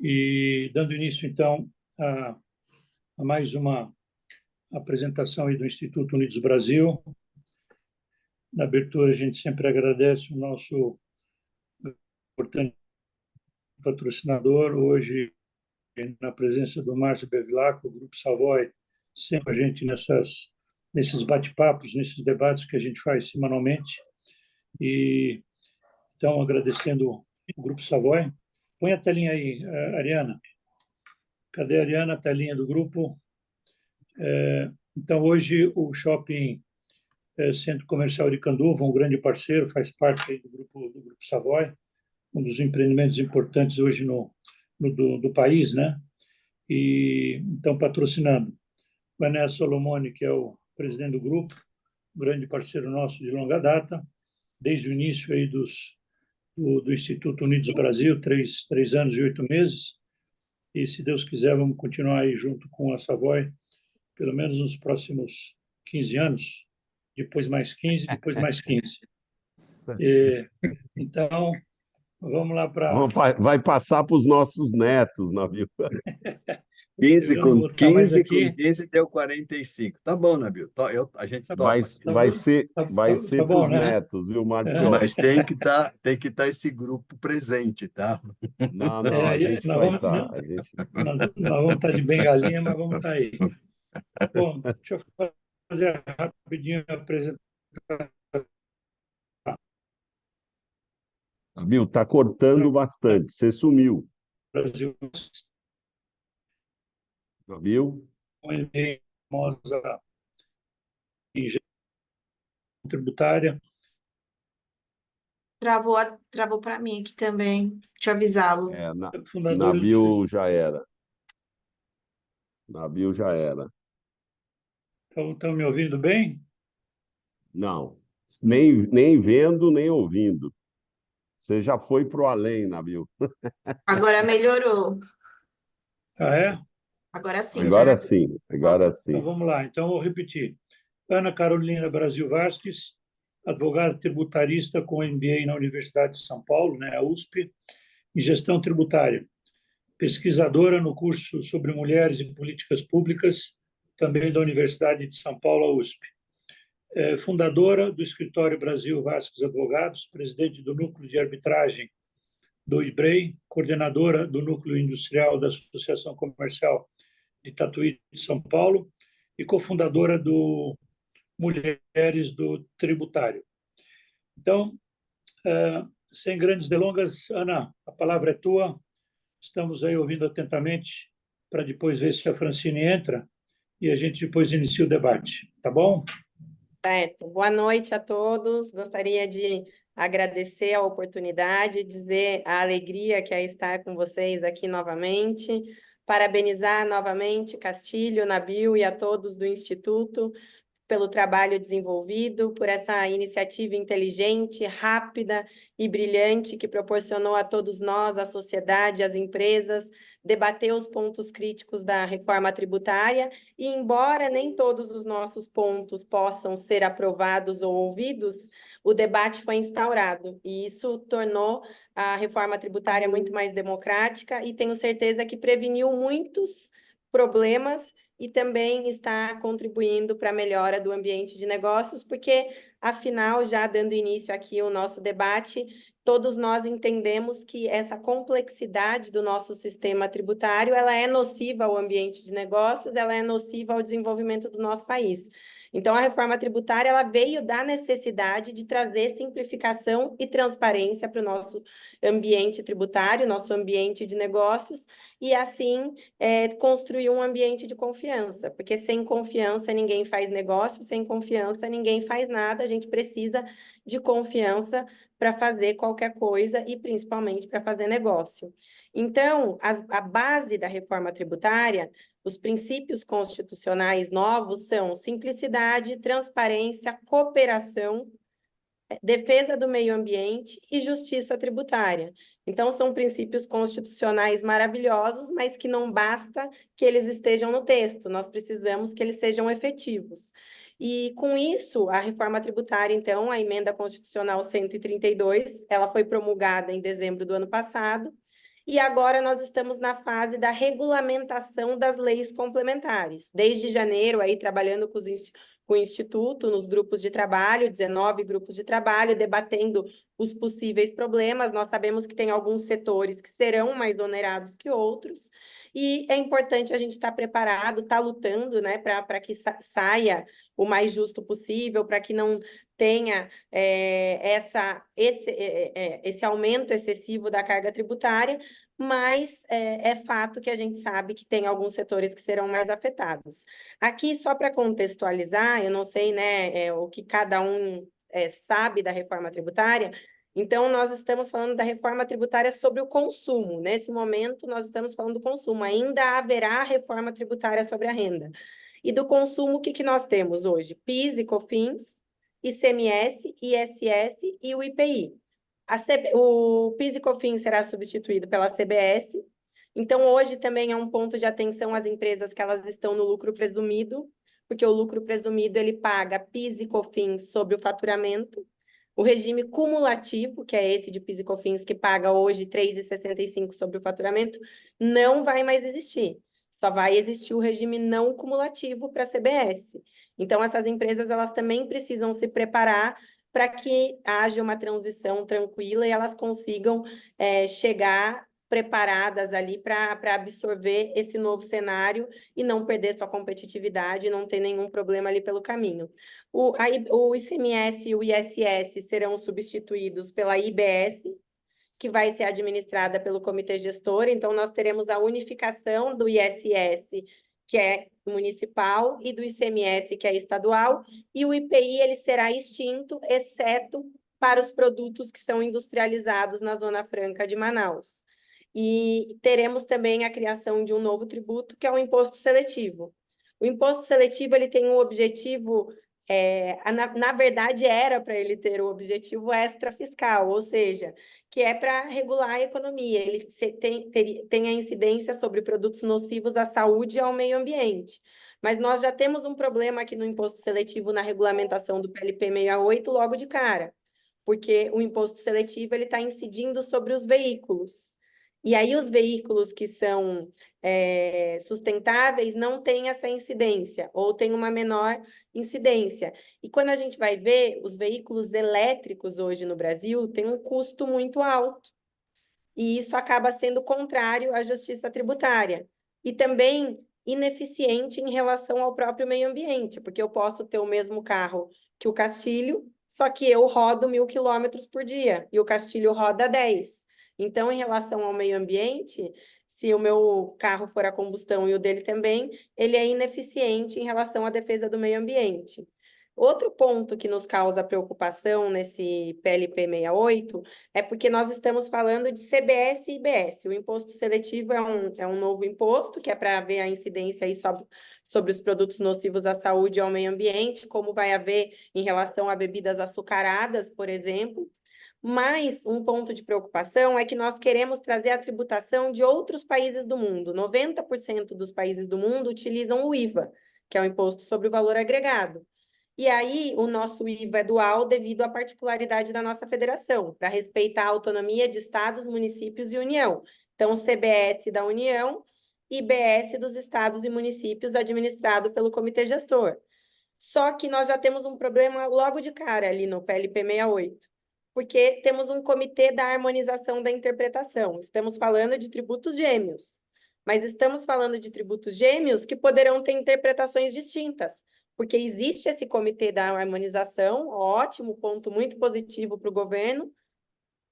E dando início, então, a mais uma apresentação aí do Instituto Unidos Brasil. Na abertura, a gente sempre agradece o nosso importante patrocinador, hoje na presença do Márcio Bevilacqua, o Grupo Savoy, sempre a gente nesses bate-papos, nesses debates que a gente faz semanalmente. E então, agradecendo o Grupo Savoy. Põe a telinha aí, Ariana. Cadê a Ariana? A telinha do grupo. Então, hoje, o Shopping Centro Comercial de Canduva, um grande parceiro, faz parte aí do grupo Savoy, um dos empreendimentos importantes hoje do país, né? E então, patrocinando. O Enéas Solomoni, que é o presidente do grupo, um grande parceiro nosso de longa data, desde o início aí do Instituto Unidos Brasil, 3 anos e 8 meses, e se Deus quiser, vamos continuar aí junto com a Savoy, pelo menos nos próximos 15 anos, depois mais 15, depois mais 15. Então, vamos lá para... Vai passar para os nossos netos, Nabil. 15 Eu não com vou estar mais 15 aqui. com 15 deu 45. Tá bom, Nabil. A gente topa. Vai ser Tá para bom, os né? netos, viu, Marcelo? Mas tem que tá esse grupo presente, tá? Não, a gente vai estar. Nós vamos estar de bengalinha, mas vamos estar aí. Bom, deixa eu fazer rapidinho a apresentação. Nabil, está cortando bastante. Você sumiu. Brasil, Nabil? famosa engenharia tributária. Travou para mim aqui também. Deixa eu avisá-lo. Fundador Nabil já era. Nabil já era. Estão me ouvindo bem? Não. Nem vendo, nem ouvindo. Você já foi para o além, Nabil. Agora melhorou. Ah, é? Agora sim, Agora senhor. sim, agora sim. Então, vamos lá. Então, vou repetir. Ana Carolina Brasil Vasques, advogada tributarista com MBA na Universidade de São Paulo, né, a USP, em gestão tributária. Pesquisadora no curso sobre mulheres e políticas públicas, também da Universidade de São Paulo, a USP. Fundadora do Escritório Brasil Vasques Advogados, presidente do Núcleo de Arbitragem do IBREI, coordenadora do Núcleo Industrial da Associação Comercial de Tatuí de São Paulo e cofundadora do Mulheres do Tributário. Então, sem grandes delongas, Ana, a palavra é tua. Estamos aí ouvindo atentamente para depois ver se a Francine entra e a gente depois inicia o debate, tá bom? Certo. Boa noite a todos. Gostaria de agradecer a oportunidade, dizer a alegria que é estar com vocês aqui novamente, parabenizar novamente Castilho, Nabil e a todos do Instituto pelo trabalho desenvolvido, por essa iniciativa inteligente, rápida e brilhante que proporcionou a todos nós, a sociedade, as empresas, debater os pontos críticos da reforma tributária e, embora nem todos os nossos pontos possam ser aprovados ou ouvidos, o debate foi instaurado e isso tornou a reforma tributária muito mais democrática e tenho certeza que preveniu muitos problemas e também está contribuindo para a melhora do ambiente de negócios, porque, afinal, já dando início aqui ao nosso debate, todos nós entendemos que essa complexidade do nosso sistema tributário, ela é nociva ao ambiente de negócios, ela é nociva ao desenvolvimento do nosso país. Então, a reforma tributária ela veio da necessidade de trazer simplificação e transparência para o nosso ambiente tributário, nosso ambiente de negócios, e assim construir um ambiente de confiança, porque sem confiança ninguém faz negócio, sem confiança ninguém faz nada, a gente precisa de confiança para fazer qualquer coisa e principalmente para fazer negócio. Então, a base da reforma tributária, os princípios constitucionais novos são simplicidade, transparência, cooperação, defesa do meio ambiente e justiça tributária. Então, são princípios constitucionais maravilhosos, mas que não basta que eles estejam no texto, nós precisamos que eles sejam efetivos. E, com isso, a reforma tributária, então, a emenda constitucional 132, ela foi promulgada em dezembro do ano passado, e agora nós estamos na fase da regulamentação das leis complementares. Desde janeiro, aí trabalhando com o Instituto, nos grupos de trabalho, 19 grupos de trabalho, debatendo os possíveis problemas. Nós sabemos que tem alguns setores que serão mais onerados que outros, e é importante a gente estar preparado, estar lutando, né, para que saia o mais justo possível, para que não tenha esse aumento excessivo da carga tributária, mas é fato que a gente sabe que tem alguns setores que serão mais afetados. Aqui, só para contextualizar, eu não sei, né, o que cada um sabe da reforma tributária. Então, nós estamos falando da reforma tributária sobre o consumo. Nesse momento, nós estamos falando do consumo. Ainda haverá reforma tributária sobre a renda. E do consumo, o que nós temos hoje? PIS e COFINS, ICMS, ISS e o IPI. O PIS e COFINS será substituído pela CBS. Então, hoje também é um ponto de atenção às empresas que elas estão no lucro presumido, porque o lucro presumido ele paga PIS e COFINS sobre o faturamento. O regime cumulativo, que é esse de PIS e COFINS, que paga hoje R$ 3,65 sobre o faturamento, não vai mais existir. Só vai existir o regime não cumulativo para a CBS. Então, essas empresas elas também precisam se preparar para que haja uma transição tranquila e elas consigam chegar preparadas ali para absorver esse novo cenário e não perder sua competitividade, não ter nenhum problema ali pelo caminho. O ICMS e o ISS serão substituídos pela IBS, que vai ser administrada pelo comitê gestor. Então, nós teremos a unificação do ISS, que é municipal, e do ICMS, que é estadual, e o IPI ele será extinto, exceto para os produtos que são industrializados na Zona Franca de Manaus. E teremos também a criação de um novo tributo, que é o imposto seletivo. O imposto seletivo ele tem um objetivo, na verdade, era para ele ter o objetivo extrafiscal, ou seja, que é para regular a economia. Ele tem a incidência sobre produtos nocivos à saúde e ao meio ambiente. Mas nós já temos um problema aqui no imposto seletivo na regulamentação do PLP 68 logo de cara, porque o imposto seletivo ele está incidindo sobre os veículos. E aí os veículos que são sustentáveis não têm essa incidência, ou têm uma menor incidência. E quando a gente vai ver, os veículos elétricos hoje no Brasil têm um custo muito alto. E isso acaba sendo contrário à justiça tributária. E também ineficiente em relação ao próprio meio ambiente, porque eu posso ter o mesmo carro que o Castilho, só que eu rodo 1.000 quilômetros por dia, e o Castilho roda 10. Então, em relação ao meio ambiente, se o meu carro for a combustão e o dele também, ele é ineficiente em relação à defesa do meio ambiente. Outro ponto que nos causa preocupação nesse PLP 68 é porque nós estamos falando de CBS e IBS. O imposto seletivo é um novo imposto, que é para ver a incidência aí sobre os produtos nocivos à saúde e ao meio ambiente, como vai haver em relação a bebidas açucaradas, por exemplo. Mas um ponto de preocupação é que nós queremos trazer a tributação de outros países do mundo. 90% dos países do mundo utilizam o IVA, que é o Imposto sobre o Valor Agregado. E aí, o nosso IVA é dual devido à particularidade da nossa federação, para respeitar a autonomia de estados, municípios e União. Então, CBS da União e IBS dos estados e municípios, administrado pelo comitê gestor. Só que nós já temos um problema logo de cara ali no PLP 68, porque temos um comitê da harmonização da interpretação. Estamos falando de tributos gêmeos, mas estamos falando de tributos gêmeos que poderão ter interpretações distintas, porque existe esse comitê da harmonização, ótimo, ponto muito positivo para o governo,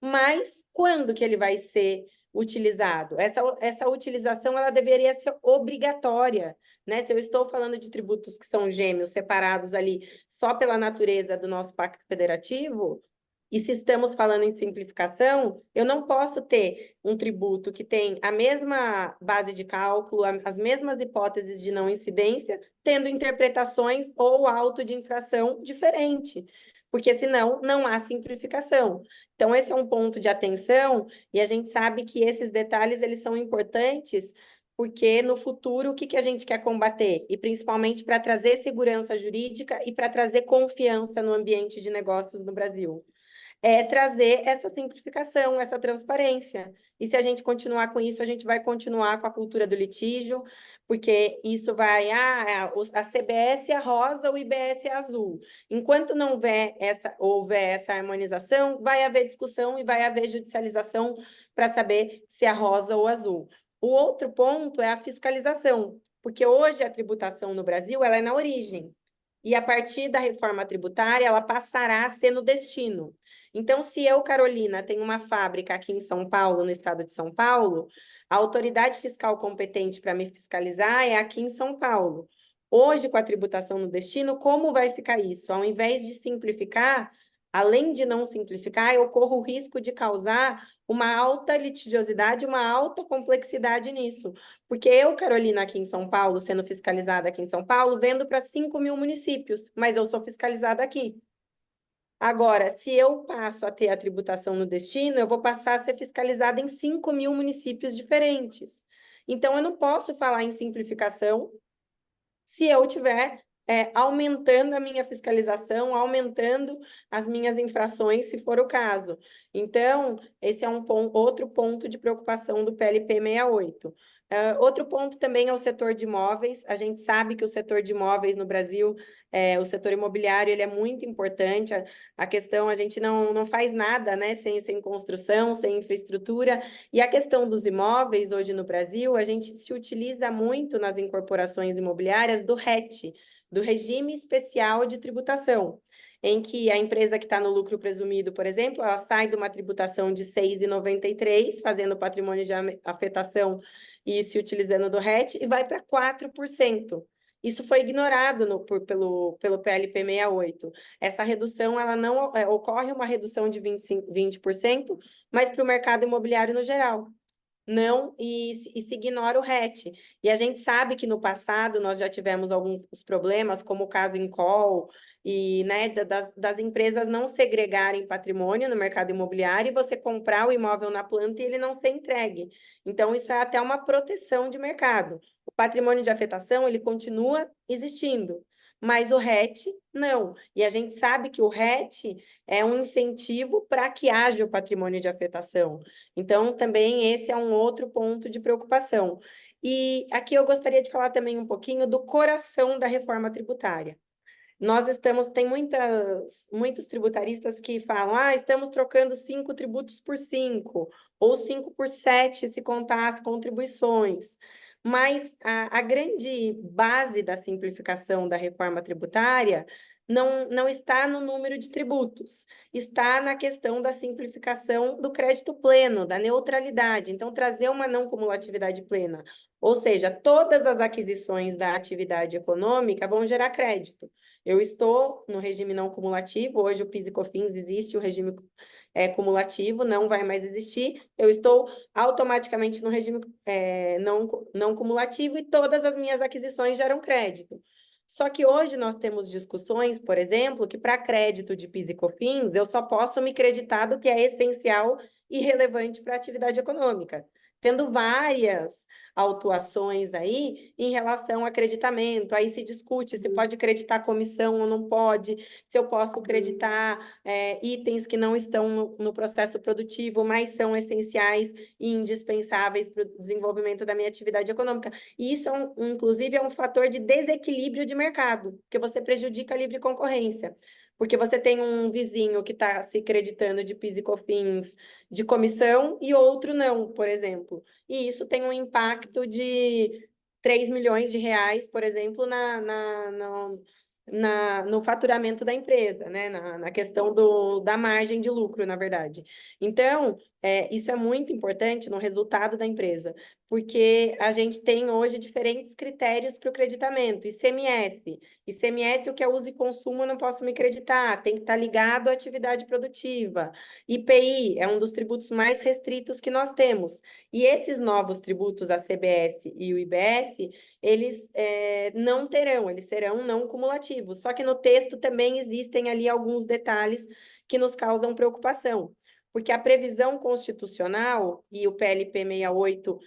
mas quando que ele vai ser utilizado? Essa utilização ela deveria ser obrigatória, né? Se eu estou falando de tributos que são gêmeos, separados ali só pela natureza do nosso pacto federativo, e se estamos falando em simplificação, eu não posso ter um tributo que tem a mesma base de cálculo, as mesmas hipóteses de não incidência, tendo interpretações ou auto de infração diferente, porque senão não há simplificação. Então, esse é um ponto de atenção, e a gente sabe que esses detalhes eles são importantes, porque no futuro o que a gente quer combater? E principalmente para trazer segurança jurídica e para trazer confiança no ambiente de negócios no Brasil. é trazer essa simplificação, essa transparência. E se a gente continuar com isso, a gente vai continuar com a cultura do litígio, porque isso vai, a CBS é rosa, o IBS é azul. Enquanto não houver essa harmonização, vai haver discussão e vai haver judicialização para saber se é rosa ou azul. O outro ponto é a fiscalização, porque hoje a tributação no Brasil ela é na origem. E a partir da reforma tributária, ela passará a ser no destino. Então, se eu, Carolina, tenho uma fábrica aqui em São Paulo, no estado de São Paulo, a autoridade fiscal competente para me fiscalizar é aqui em São Paulo. Hoje, com a tributação no destino, como vai ficar isso? Ao invés de simplificar, além de não simplificar, eu corro o risco de causar uma alta litigiosidade, uma alta complexidade nisso. Porque eu, Carolina, aqui em São Paulo, sendo fiscalizada aqui em São Paulo, vendo para 5.000 municípios, mas eu sou fiscalizada aqui. Agora, se eu passo a ter a tributação no destino, eu vou passar a ser fiscalizada em 5.000 municípios diferentes. Então, eu não posso falar em simplificação se eu estiver aumentando a minha fiscalização, aumentando as minhas infrações, se for o caso. Então, esse é outro ponto de preocupação do PLP 68. Outro ponto também é o setor de imóveis. A gente sabe que o setor de imóveis no Brasil, o setor imobiliário, ele é muito importante. A questão, a gente não faz nada, né, sem construção, sem infraestrutura. E a questão dos imóveis hoje no Brasil, a gente se utiliza muito nas incorporações imobiliárias do RET, do Regime Especial de Tributação, em que a empresa que está no lucro presumido, por exemplo, ela sai de uma tributação de 6,93, fazendo patrimônio de afetação e se utilizando do RET, e vai para 4%. Isso foi ignorado pelo PLP 68. Essa redução, ela não ocorre uma redução de 20%, mas para o mercado imobiliário no geral. Não, e se ignora o RET. E a gente sabe que no passado nós já tivemos alguns problemas, como o caso Incol, e né, das empresas não segregarem patrimônio no mercado imobiliário e você comprar o imóvel na planta e ele não ser entregue. Então, isso é até uma proteção de mercado. O patrimônio de afetação, ele continua existindo, mas o RET, não. E a gente sabe que o RET é um incentivo para que haja o patrimônio de afetação. Então, também esse é um outro ponto de preocupação. E aqui eu gostaria de falar também um pouquinho do coração da reforma tributária. Tem muitos tributaristas que falam, estamos trocando 5 tributos por 5, ou 5 por 7, se contar as contribuições. Mas a grande base da simplificação da reforma tributária não está no número de tributos, está na questão da simplificação do crédito pleno, da neutralidade. Então, trazer uma não cumulatividade plena, ou seja, todas as aquisições da atividade econômica vão gerar crédito. Eu estou no regime não cumulativo, hoje o PIS e COFINS existe, o regime cumulativo não vai mais existir, eu estou automaticamente no regime não cumulativo e todas as minhas aquisições geram crédito. Só que hoje nós temos discussões, por exemplo, que para crédito de PIS e COFINS eu só posso me creditar do que é essencial e relevante para a atividade econômica, tendo várias autuações aí em relação a creditamento. Aí se discute se pode creditar comissão ou não pode, se eu posso creditar itens que não estão no processo produtivo, mas são essenciais e indispensáveis para o desenvolvimento da minha atividade econômica. E isso, inclusive, é um fator de desequilíbrio de mercado, porque você prejudica a livre concorrência. Porque você tem um vizinho que está se creditando de PIS e COFINS de comissão e outro não, por exemplo. E isso tem um impacto de 3 milhões de reais, por exemplo, no faturamento da empresa, né? Na questão da margem de lucro, na verdade. Então, isso é muito importante no resultado da empresa, porque a gente tem hoje diferentes critérios para o creditamento. ICMS, o que é uso e consumo, eu não posso me creditar, tem que estar ligado à atividade produtiva. IPI é um dos tributos mais restritos que nós temos. E esses novos tributos, a CBS e o IBS, eles não terão, eles serão não cumulativos. Só que no texto também existem ali alguns detalhes que nos causam preocupação, porque a previsão constitucional, e o PLP 68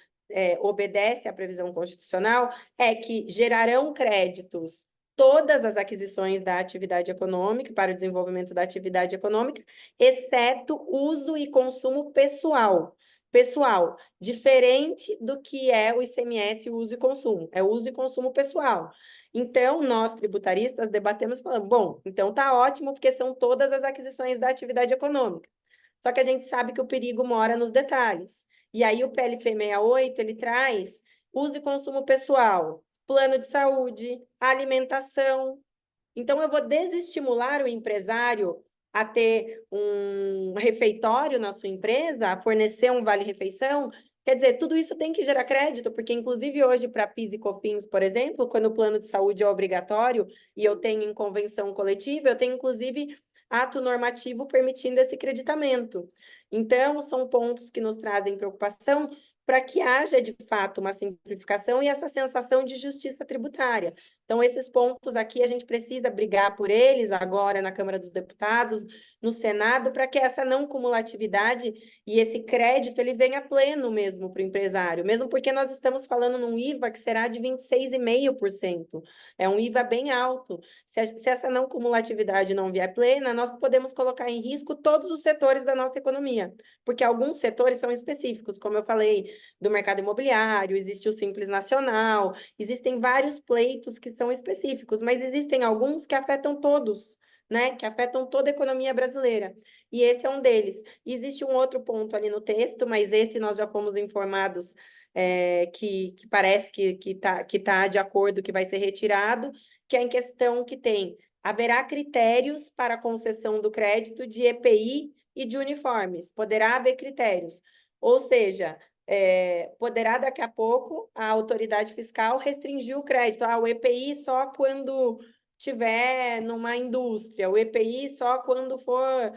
obedece à previsão constitucional, é que gerarão créditos todas as aquisições da atividade econômica, para o desenvolvimento da atividade econômica, exceto uso e consumo pessoal. Pessoal, diferente do que é o ICMS, uso e consumo, é uso e consumo pessoal. Então, nós tributaristas debatemos e falamos, bom, então tá ótimo, porque são todas as aquisições da atividade econômica. Só que a gente sabe que o perigo mora nos detalhes. E aí o PLP 68, ele traz uso e consumo pessoal, plano de saúde, alimentação. Então, eu vou desestimular o empresário a ter um refeitório na sua empresa, a fornecer um vale-refeição. Quer dizer, tudo isso tem que gerar crédito, porque, inclusive, hoje, para PIS e COFINS, por exemplo, quando o plano de saúde é obrigatório e eu tenho em convenção coletiva, eu tenho, inclusive, ato normativo permitindo esse creditamento. Então, são pontos que nos trazem preocupação para que haja, de fato, uma simplificação e essa sensação de justiça tributária. Então, esses pontos aqui, a gente precisa brigar por eles agora na Câmara dos Deputados, no Senado, para que essa não cumulatividade e esse crédito ele venha pleno mesmo para o empresário, mesmo porque nós estamos falando num IVA que será de 26,5%. É um IVA bem alto. Se essa não cumulatividade não vier plena, nós podemos colocar em risco todos os setores da nossa economia, porque alguns setores são específicos, como eu falei, do mercado imobiliário, existe o Simples Nacional, existem vários pleitos que são específicos, mas existem alguns que afetam todos, né? Que afetam toda a economia brasileira. E esse é um deles. E existe um outro ponto ali no texto, mas esse nós já fomos informados que parece que tá de acordo, que vai ser retirado, que é em questão que haverá critérios para a concessão do crédito de EPI e de uniformes. Poderá haver critérios. Ou seja, poderá daqui a pouco a autoridade fiscal restringir o crédito. O EPI só quando tiver numa indústria, o EPI só quando for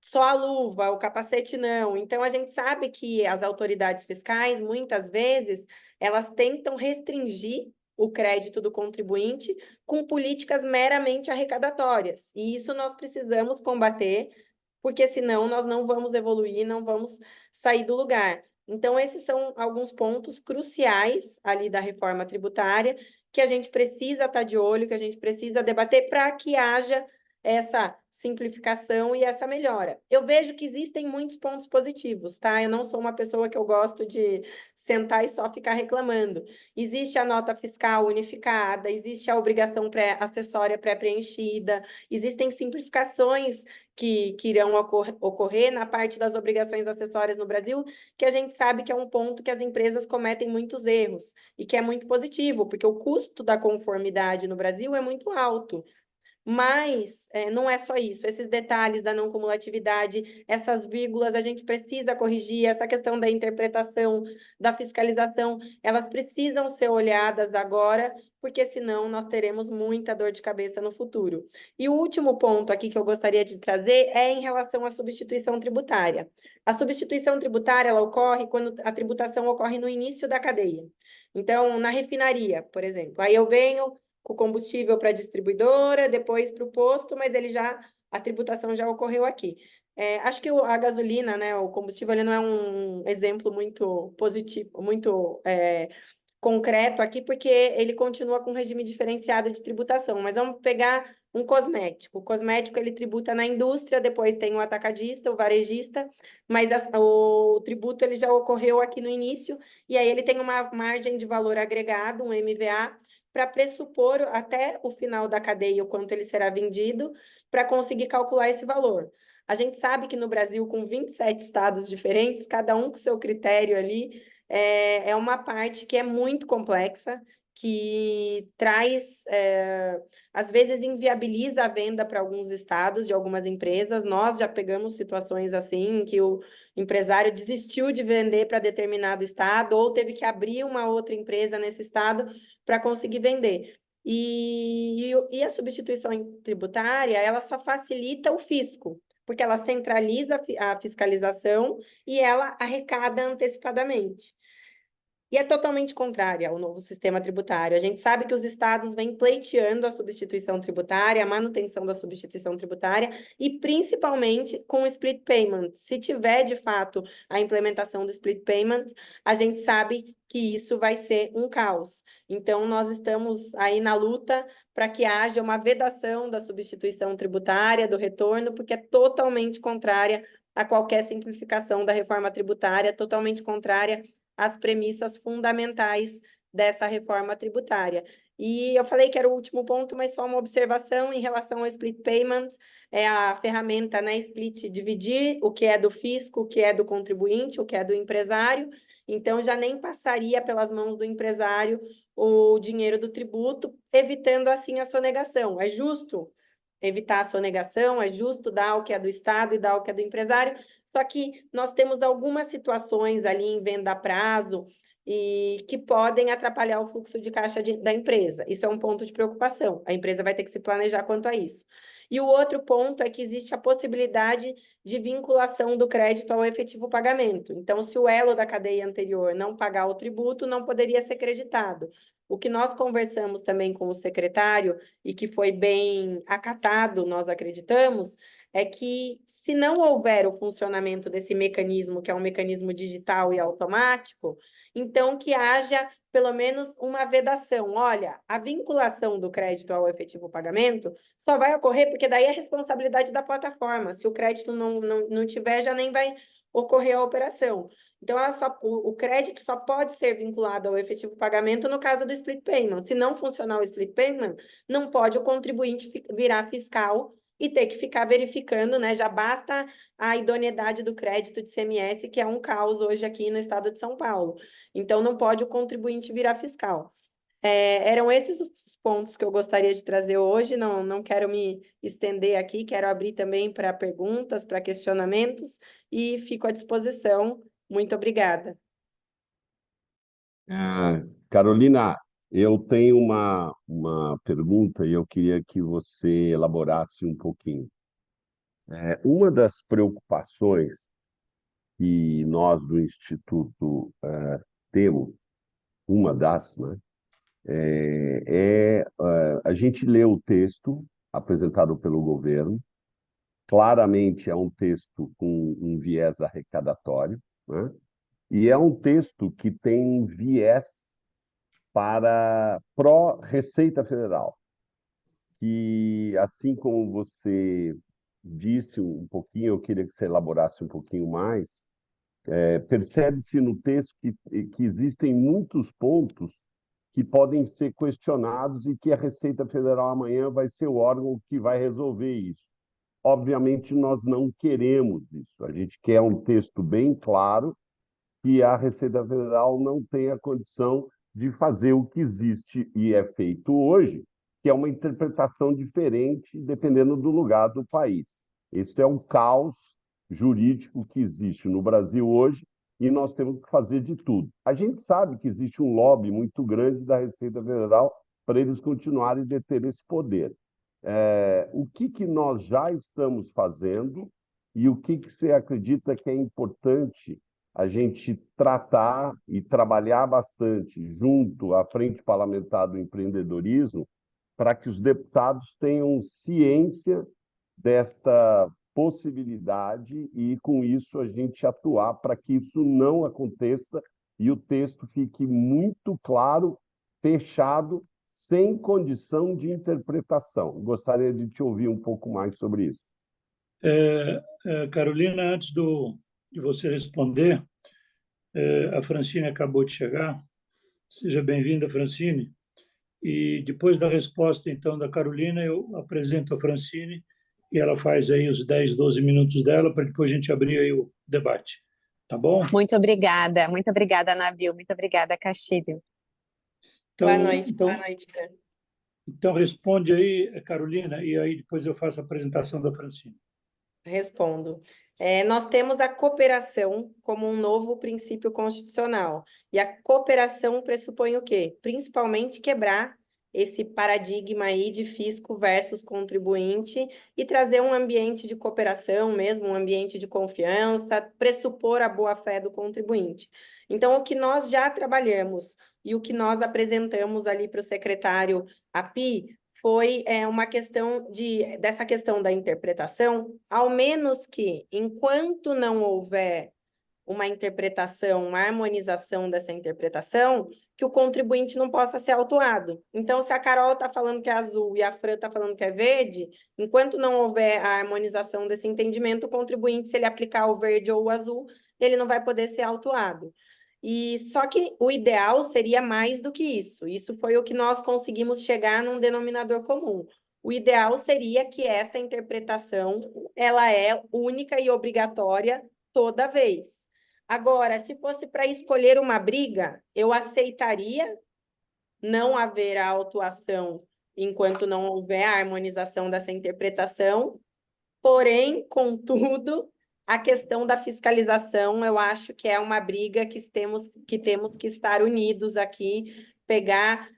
só a luva, o capacete não. Então, a gente sabe que as autoridades fiscais, muitas vezes, elas tentam restringir o crédito do contribuinte com políticas meramente arrecadatórias. E isso nós precisamos combater, porque senão nós não vamos evoluir, não vamos sair do lugar. Então, esses são alguns pontos cruciais ali da reforma tributária que a gente precisa estar de olho, que a gente precisa debater para que haja essa simplificação e essa melhora. Eu vejo que existem muitos pontos positivos, tá? Eu não sou uma pessoa que eu gosto de sentar e só ficar reclamando. Existe a nota fiscal unificada, existe a obrigação acessória pré-preenchida, existem simplificações que irão ocorrer na parte das obrigações acessórias no Brasil, que a gente sabe que é um ponto que as empresas cometem muitos erros, e que é muito positivo, porque o custo da conformidade no Brasil é muito alto. Mas não é só isso, esses detalhes da não cumulatividade, essas vírgulas, a gente precisa corrigir, essa questão da interpretação, da fiscalização, elas precisam ser olhadas agora, porque senão nós teremos muita dor de cabeça no futuro. E o último ponto aqui que eu gostaria de trazer é em relação à substituição tributária. A substituição tributária, ela ocorre quando a tributação ocorre no início da cadeia. Então, na refinaria, por exemplo, aí eu venho com combustível para a distribuidora, depois para o posto, mas a tributação já ocorreu aqui. Acho que a gasolina, né, o combustível, ele não é um exemplo muito positivo, muito concreto aqui, porque ele continua com regime diferenciado de tributação. Mas vamos pegar um cosmético. O cosmético, ele tributa na indústria, depois tem o atacadista, o varejista, mas o tributo ele já ocorreu aqui no início, e aí ele tem uma margem de valor agregado, um MVA, para pressupor até o final da cadeia o quanto ele será vendido, para conseguir calcular esse valor. A gente sabe que no Brasil, com 27 estados diferentes, cada um com seu critério ali, é uma parte que é muito complexa, que traz, às vezes, inviabiliza a venda para alguns estados de algumas empresas. Nós já pegamos situações assim, que o empresário desistiu de vender para determinado estado, ou teve que abrir uma outra empresa nesse estado para conseguir vender. E a substituição tributária, ela só facilita o fisco, porque ela centraliza a fiscalização e ela arrecada antecipadamente. e é totalmente contrária ao novo sistema tributário. A gente sabe que os estados vêm pleiteando a substituição tributária, a manutenção da substituição tributária, e principalmente com o split payment. Se tiver, de fato, a implementação do split payment, a gente sabe que isso vai ser um caos. Então, nós estamos aí na luta para que haja uma vedação da substituição tributária, do retorno, porque é totalmente contrária a qualquer simplificação da reforma tributária, totalmente contrária às premissas fundamentais dessa reforma tributária. E eu falei que era o último ponto, mas só uma observação em relação ao split payment, é a ferramenta, né, split, dividir o que é do fisco, o que é do contribuinte, o que é do empresário, então já nem passaria pelas mãos do empresário o dinheiro do tributo, evitando assim a sonegação. É justo evitar a sonegação, é justo dar o que é do Estado e dar o que é do empresário, só que nós temos algumas situações ali em venda a prazo e que podem atrapalhar o fluxo de caixa da empresa. Isso é um ponto de preocupação. A empresa vai ter que se planejar quanto a isso. E o outro ponto é que existe a possibilidade de vinculação do crédito ao efetivo pagamento. Então, se o elo da cadeia anterior não pagar o tributo, não poderia ser creditado. O que nós conversamos também com o secretário e que foi bem acatado, nós acreditamos, é que se não houver o funcionamento desse mecanismo, que é um mecanismo digital e automático, então que haja pelo menos uma vedação. Olha, a vinculação do crédito ao efetivo pagamento só vai ocorrer porque daí é responsabilidade da plataforma. Se o crédito não tiver, já nem vai ocorrer a operação. Então, o crédito só pode ser vinculado ao efetivo pagamento no caso do split payment. Se não funcionar o split payment, não pode o contribuinte virar fiscal e ter que ficar verificando, né? Já basta a idoneidade do crédito de CMS, que é um caos hoje aqui no estado de São Paulo. Então, não pode o contribuinte virar fiscal. Eram esses os pontos que eu gostaria de trazer hoje, não quero me estender aqui, quero abrir também para perguntas, para questionamentos, e fico à disposição. Muito obrigada. Carolina, eu tenho uma pergunta e eu queria que você elaborasse um pouquinho. Uma das preocupações que nós do Instituto temos, uma das, né, a gente lê o texto apresentado pelo governo, claramente é um texto com um viés arrecadatório, né? E é um texto que tem um viés para pró-Receita Federal, que, assim como você disse um pouquinho, eu queria que você elaborasse um pouquinho mais, percebe-se no texto que existem muitos pontos que podem ser questionados e que a Receita Federal amanhã vai ser o órgão que vai resolver isso. Obviamente, nós não queremos isso. A gente quer um texto bem claro que a Receita Federal não tem a condição de fazer o que existe e é feito hoje, que é uma interpretação diferente dependendo do lugar do país. Esse é um caos jurídico que existe no Brasil hoje e nós temos que fazer de tudo. A gente sabe que existe um lobby muito grande da Receita Federal para eles continuarem a ter esse poder. O que nós já estamos fazendo e o que você acredita que é importante a gente tratar e trabalhar bastante junto à Frente Parlamentar do Empreendedorismo para que os deputados tenham ciência desta possibilidade e, com isso, a gente atuar para que isso não aconteça e o texto fique muito claro, fechado, sem condição de interpretação. Gostaria de te ouvir um pouco mais sobre isso. Carolina, antes de você responder, a Francine acabou de chegar. Seja bem-vinda, Francine. E depois da resposta, então, da Carolina, eu apresento a Francine e ela faz aí os 10, 12 minutos dela para depois a gente abrir aí o debate. Tá bom? Muito obrigada, Nabil, muito obrigada, Castilho. Então, Boa noite, boa noite. Então, responde aí, Carolina, e aí depois eu faço a apresentação da Francine. Respondo. Nós temos a cooperação como um novo princípio constitucional. E a cooperação pressupõe o quê? Principalmente quebrar esse paradigma aí de fisco versus contribuinte e trazer um ambiente de cooperação mesmo, um ambiente de confiança, pressupor a boa-fé do contribuinte. Então, o que nós já trabalhamos e o que nós apresentamos ali para o secretário API foi uma questão dessa questão da interpretação, ao menos que, enquanto não houver uma interpretação, uma harmonização dessa interpretação, que o contribuinte não possa ser autuado. Então, se a Carol está falando que é azul e a Fran está falando que é verde, enquanto não houver a harmonização desse entendimento, o contribuinte, se ele aplicar o verde ou o azul, ele não vai poder ser autuado. E só que o ideal seria mais do que isso. Isso foi o que nós conseguimos chegar num denominador comum. O ideal seria que essa interpretação ela é única e obrigatória toda vez. Agora, se fosse para escolher uma briga, eu aceitaria não haver a autuação enquanto não houver a harmonização dessa interpretação, porém, contudo, a questão da fiscalização, eu acho que é uma briga que temos que estar unidos aqui, pegar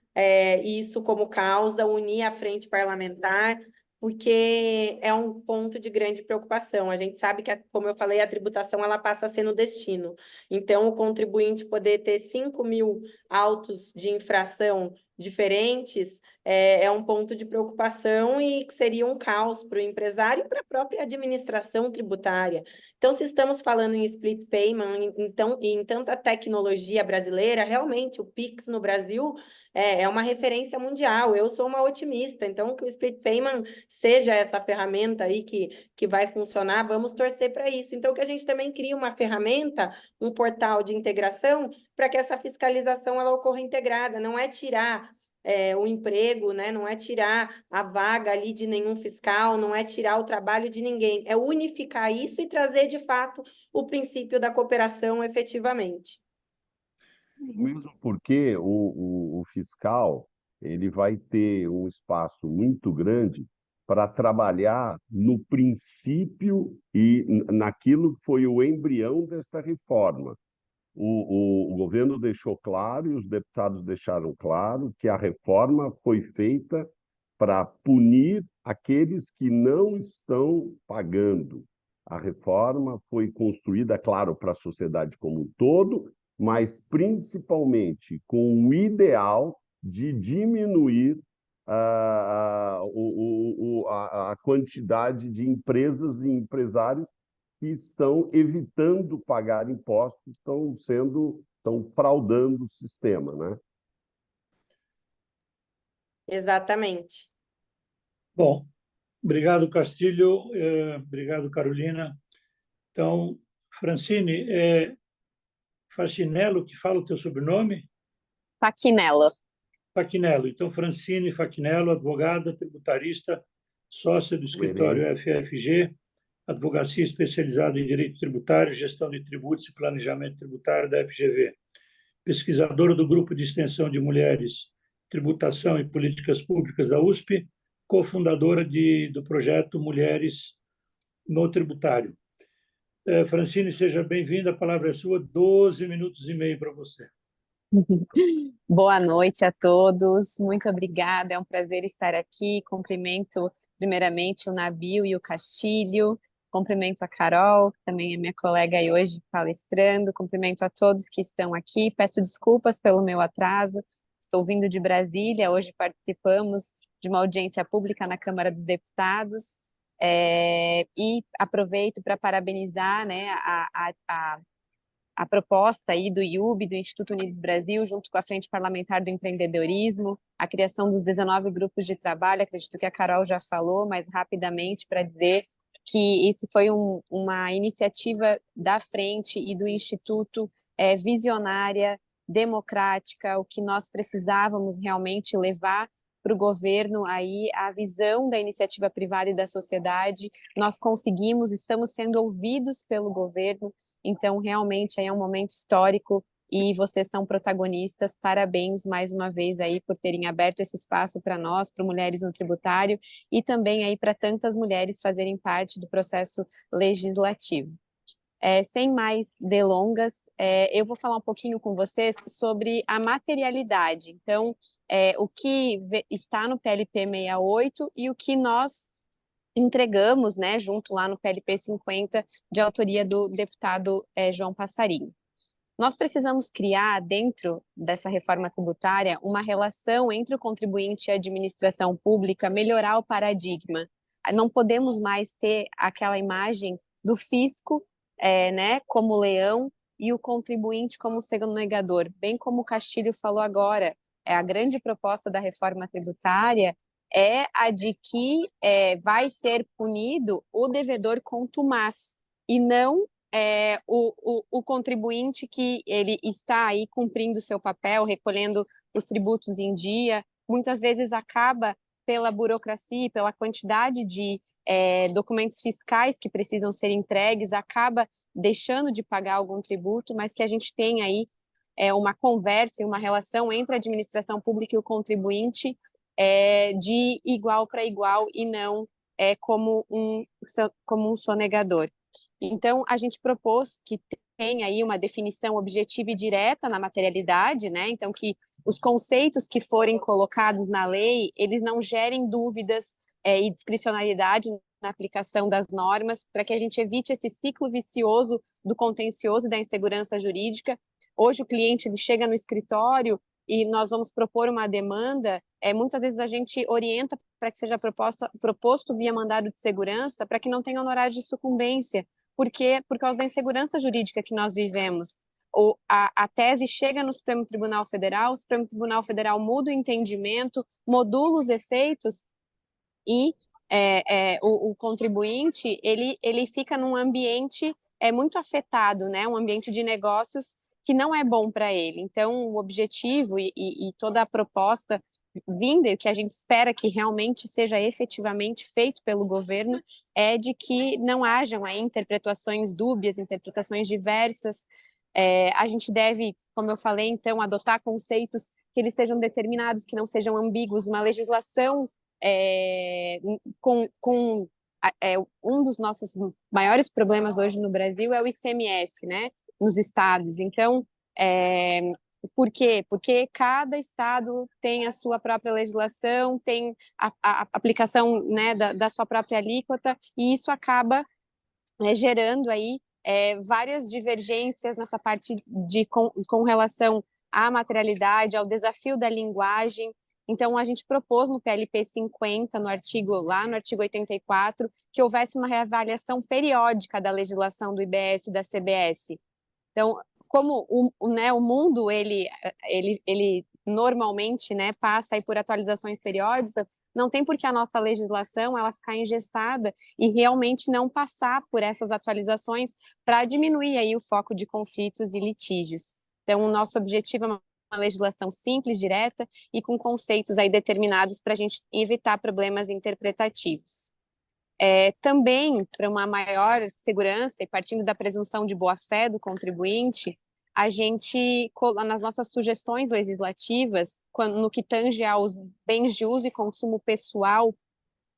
isso como causa, unir a frente parlamentar, porque é um ponto de grande preocupação. A gente sabe que, como eu falei, a tributação ela passa a ser no destino. Então, o contribuinte poder ter 5.000 autos de infração diferentes é um ponto de preocupação e que seria um caos para o empresário e para a própria administração tributária. Então, se estamos falando em split payment, então, em tanta tecnologia brasileira, realmente o Pix no Brasil é uma referência mundial. Eu sou uma otimista, então que o split payment seja essa ferramenta aí que vai funcionar, vamos torcer para isso. Então, que a gente também crie uma ferramenta, um portal de integração, para que essa fiscalização ela ocorra integrada, não é tirar o emprego, né? Não é tirar a vaga ali de nenhum fiscal, não é tirar o trabalho de ninguém, é unificar isso e trazer, de fato, o princípio da cooperação efetivamente. Mesmo porque o fiscal ele vai ter um espaço muito grande para trabalhar no princípio e naquilo que foi o embrião desta reforma. O governo deixou claro e os deputados deixaram claro que a reforma foi feita para punir aqueles que não estão pagando. A reforma foi construída, claro, para a sociedade como um todo, mas principalmente com o ideal de diminuir a quantidade de empresas e empresários que estão evitando pagar impostos, estão fraudando o sistema, né? Exatamente. Bom, obrigado, Castilho. Obrigado, Carolina. Então, Francine, Facinello, que fala o teu sobrenome? Faquinello. Faquinello. Então, Francine Faquinello, advogada, tributarista, sócia do escritório FFG, advocacia especializada em direito tributário, gestão de tributos e planejamento tributário da FGV. Pesquisadora do Grupo de Extensão de Mulheres, Tributação e Políticas Públicas da USP, cofundadora do projeto Mulheres no Tributário. Francine, seja bem-vinda, a palavra é sua, 12 minutos e meio para você. Boa noite a todos, muito obrigada, é um prazer estar aqui. Cumprimento primeiramente o Nabil e o Castilho, cumprimento a Carol, que também é minha colega aí hoje palestrando, cumprimento a todos que estão aqui, peço desculpas pelo meu atraso, estou vindo de Brasília, hoje participamos de uma audiência pública na Câmara dos Deputados, e aproveito para parabenizar, né, a proposta aí do IUB, do Instituto Unidos Brasil, junto com a Frente Parlamentar do Empreendedorismo, a criação dos 19 grupos de trabalho, acredito que a Carol já falou, mas rapidamente para dizer que esse foi uma iniciativa da Frente e do Instituto visionária, democrática, o que nós precisávamos realmente levar para o governo aí a visão da iniciativa privada e da sociedade. Nós conseguimos, estamos sendo ouvidos pelo governo, então realmente aí é um momento histórico e vocês são protagonistas. Parabéns mais uma vez aí por terem aberto esse espaço para nós, para Mulheres no Tributário e também aí para tantas mulheres fazerem parte do processo legislativo. Sem mais delongas, eu vou falar um pouquinho com vocês sobre a materialidade. Então, o que está no PLP 68 e o que nós entregamos, né, junto lá no PLP 50, de autoria do deputado João Passarinho. Nós precisamos criar, dentro dessa reforma tributária, uma relação entre o contribuinte e a administração pública, melhorar o paradigma. Não podemos mais ter aquela imagem do fisco, né, como leão e o contribuinte como sonegador. Bem como o Castilho falou agora, a grande proposta da reforma tributária é a de que vai ser punido o devedor contumaz e não o contribuinte que ele está aí cumprindo seu papel, recolhendo os tributos em dia, muitas vezes acaba pela burocracia, pela quantidade de documentos fiscais que precisam ser entregues, acaba deixando de pagar algum tributo, mas que a gente tem aí uma conversa e uma relação entre a administração pública e o contribuinte de igual para igual e não como um sonegador. Então, a gente propôs que tenha aí uma definição objetiva e direta na materialidade, né? Então, que os conceitos que forem colocados na lei, eles não gerem dúvidas e discricionariedade na aplicação das normas, para que a gente evite esse ciclo vicioso do contencioso e da insegurança jurídica. Hoje, o cliente ele chega no escritório e nós vamos propor uma demanda, muitas vezes a gente orienta para que seja proposto via mandado de segurança, para que não tenha honorário de sucumbência, porque por causa da insegurança jurídica que nós vivemos. A tese chega no Supremo Tribunal Federal, o Supremo Tribunal Federal muda o entendimento, modula os efeitos e o contribuinte ele fica num ambiente muito afetado, né? Um ambiente de negócios que não é bom para ele. Então, o objetivo e toda a proposta vinda, e o que a gente espera que realmente seja efetivamente feito pelo governo, é de que não hajam aí interpretações dúbias, interpretações diversas. A gente deve, como eu falei, então, adotar conceitos que eles sejam determinados, que não sejam ambíguos, uma legislação um dos nossos maiores problemas hoje no Brasil é o ICMS, né, nos estados. Então, por quê? Porque cada estado tem a sua própria legislação, tem a aplicação, né, da sua própria alíquota, e isso acaba gerando aí várias divergências nessa parte com relação à materialidade, ao desafio da linguagem. Então, a gente propôs no PLP 50, no artigo 84, que houvesse uma reavaliação periódica da legislação do IBS e da CBS. Então, como o mundo, ele normalmente, né, passa aí por atualizações periódicas, não tem por que a nossa legislação ela ficar engessada e realmente não passar por essas atualizações para diminuir aí o foco de conflitos e litígios. Então, o nosso objetivo é uma legislação simples, direta e com conceitos aí determinados para a gente evitar problemas interpretativos. Também, para uma maior segurança e partindo da presunção de boa-fé do contribuinte, a gente, nas nossas sugestões legislativas, no que tange aos bens de uso e consumo pessoal,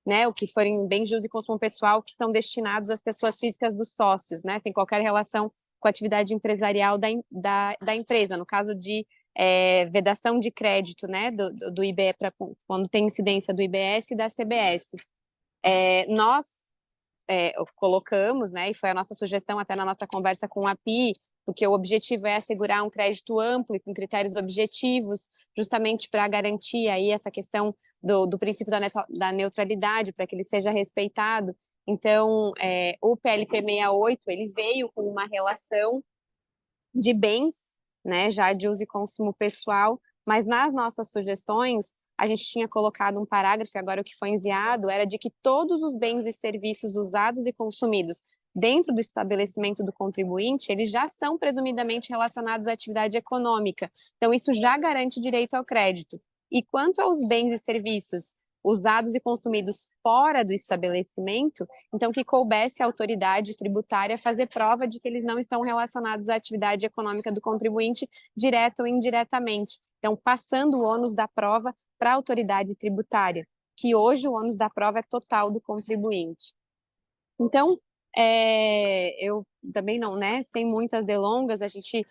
né, o que forem bens de uso e consumo pessoal que são destinados às pessoas físicas dos sócios, né, tem qualquer relação com a atividade empresarial da empresa, no caso de vedação de crédito, né, do IBE, quando tem incidência do IBS e da CBS. Nós colocamos, né, e foi a nossa sugestão até na nossa conversa com a API, porque o objetivo é assegurar um crédito amplo e com critérios objetivos, justamente para garantir aí essa questão do princípio da neutralidade, para que ele seja respeitado. Então, o PLP 68, ele veio com uma relação de bens, né, já de uso e consumo pessoal, mas nas nossas sugestões, a gente tinha colocado um parágrafo, agora o que foi enviado era de que todos os bens e serviços usados e consumidos dentro do estabelecimento do contribuinte, eles já são presumidamente relacionados à atividade econômica. Então, isso já garante direito ao crédito. E quanto aos bens e serviços usados e consumidos fora do estabelecimento, então que coubesse à autoridade tributária fazer prova de que eles não estão relacionados à atividade econômica do contribuinte, direta ou indiretamente. Então, passando o ônus da prova para a autoridade tributária, que hoje o ônus da prova é total do contribuinte. Então, eu também não, né, sem muitas delongas, a gente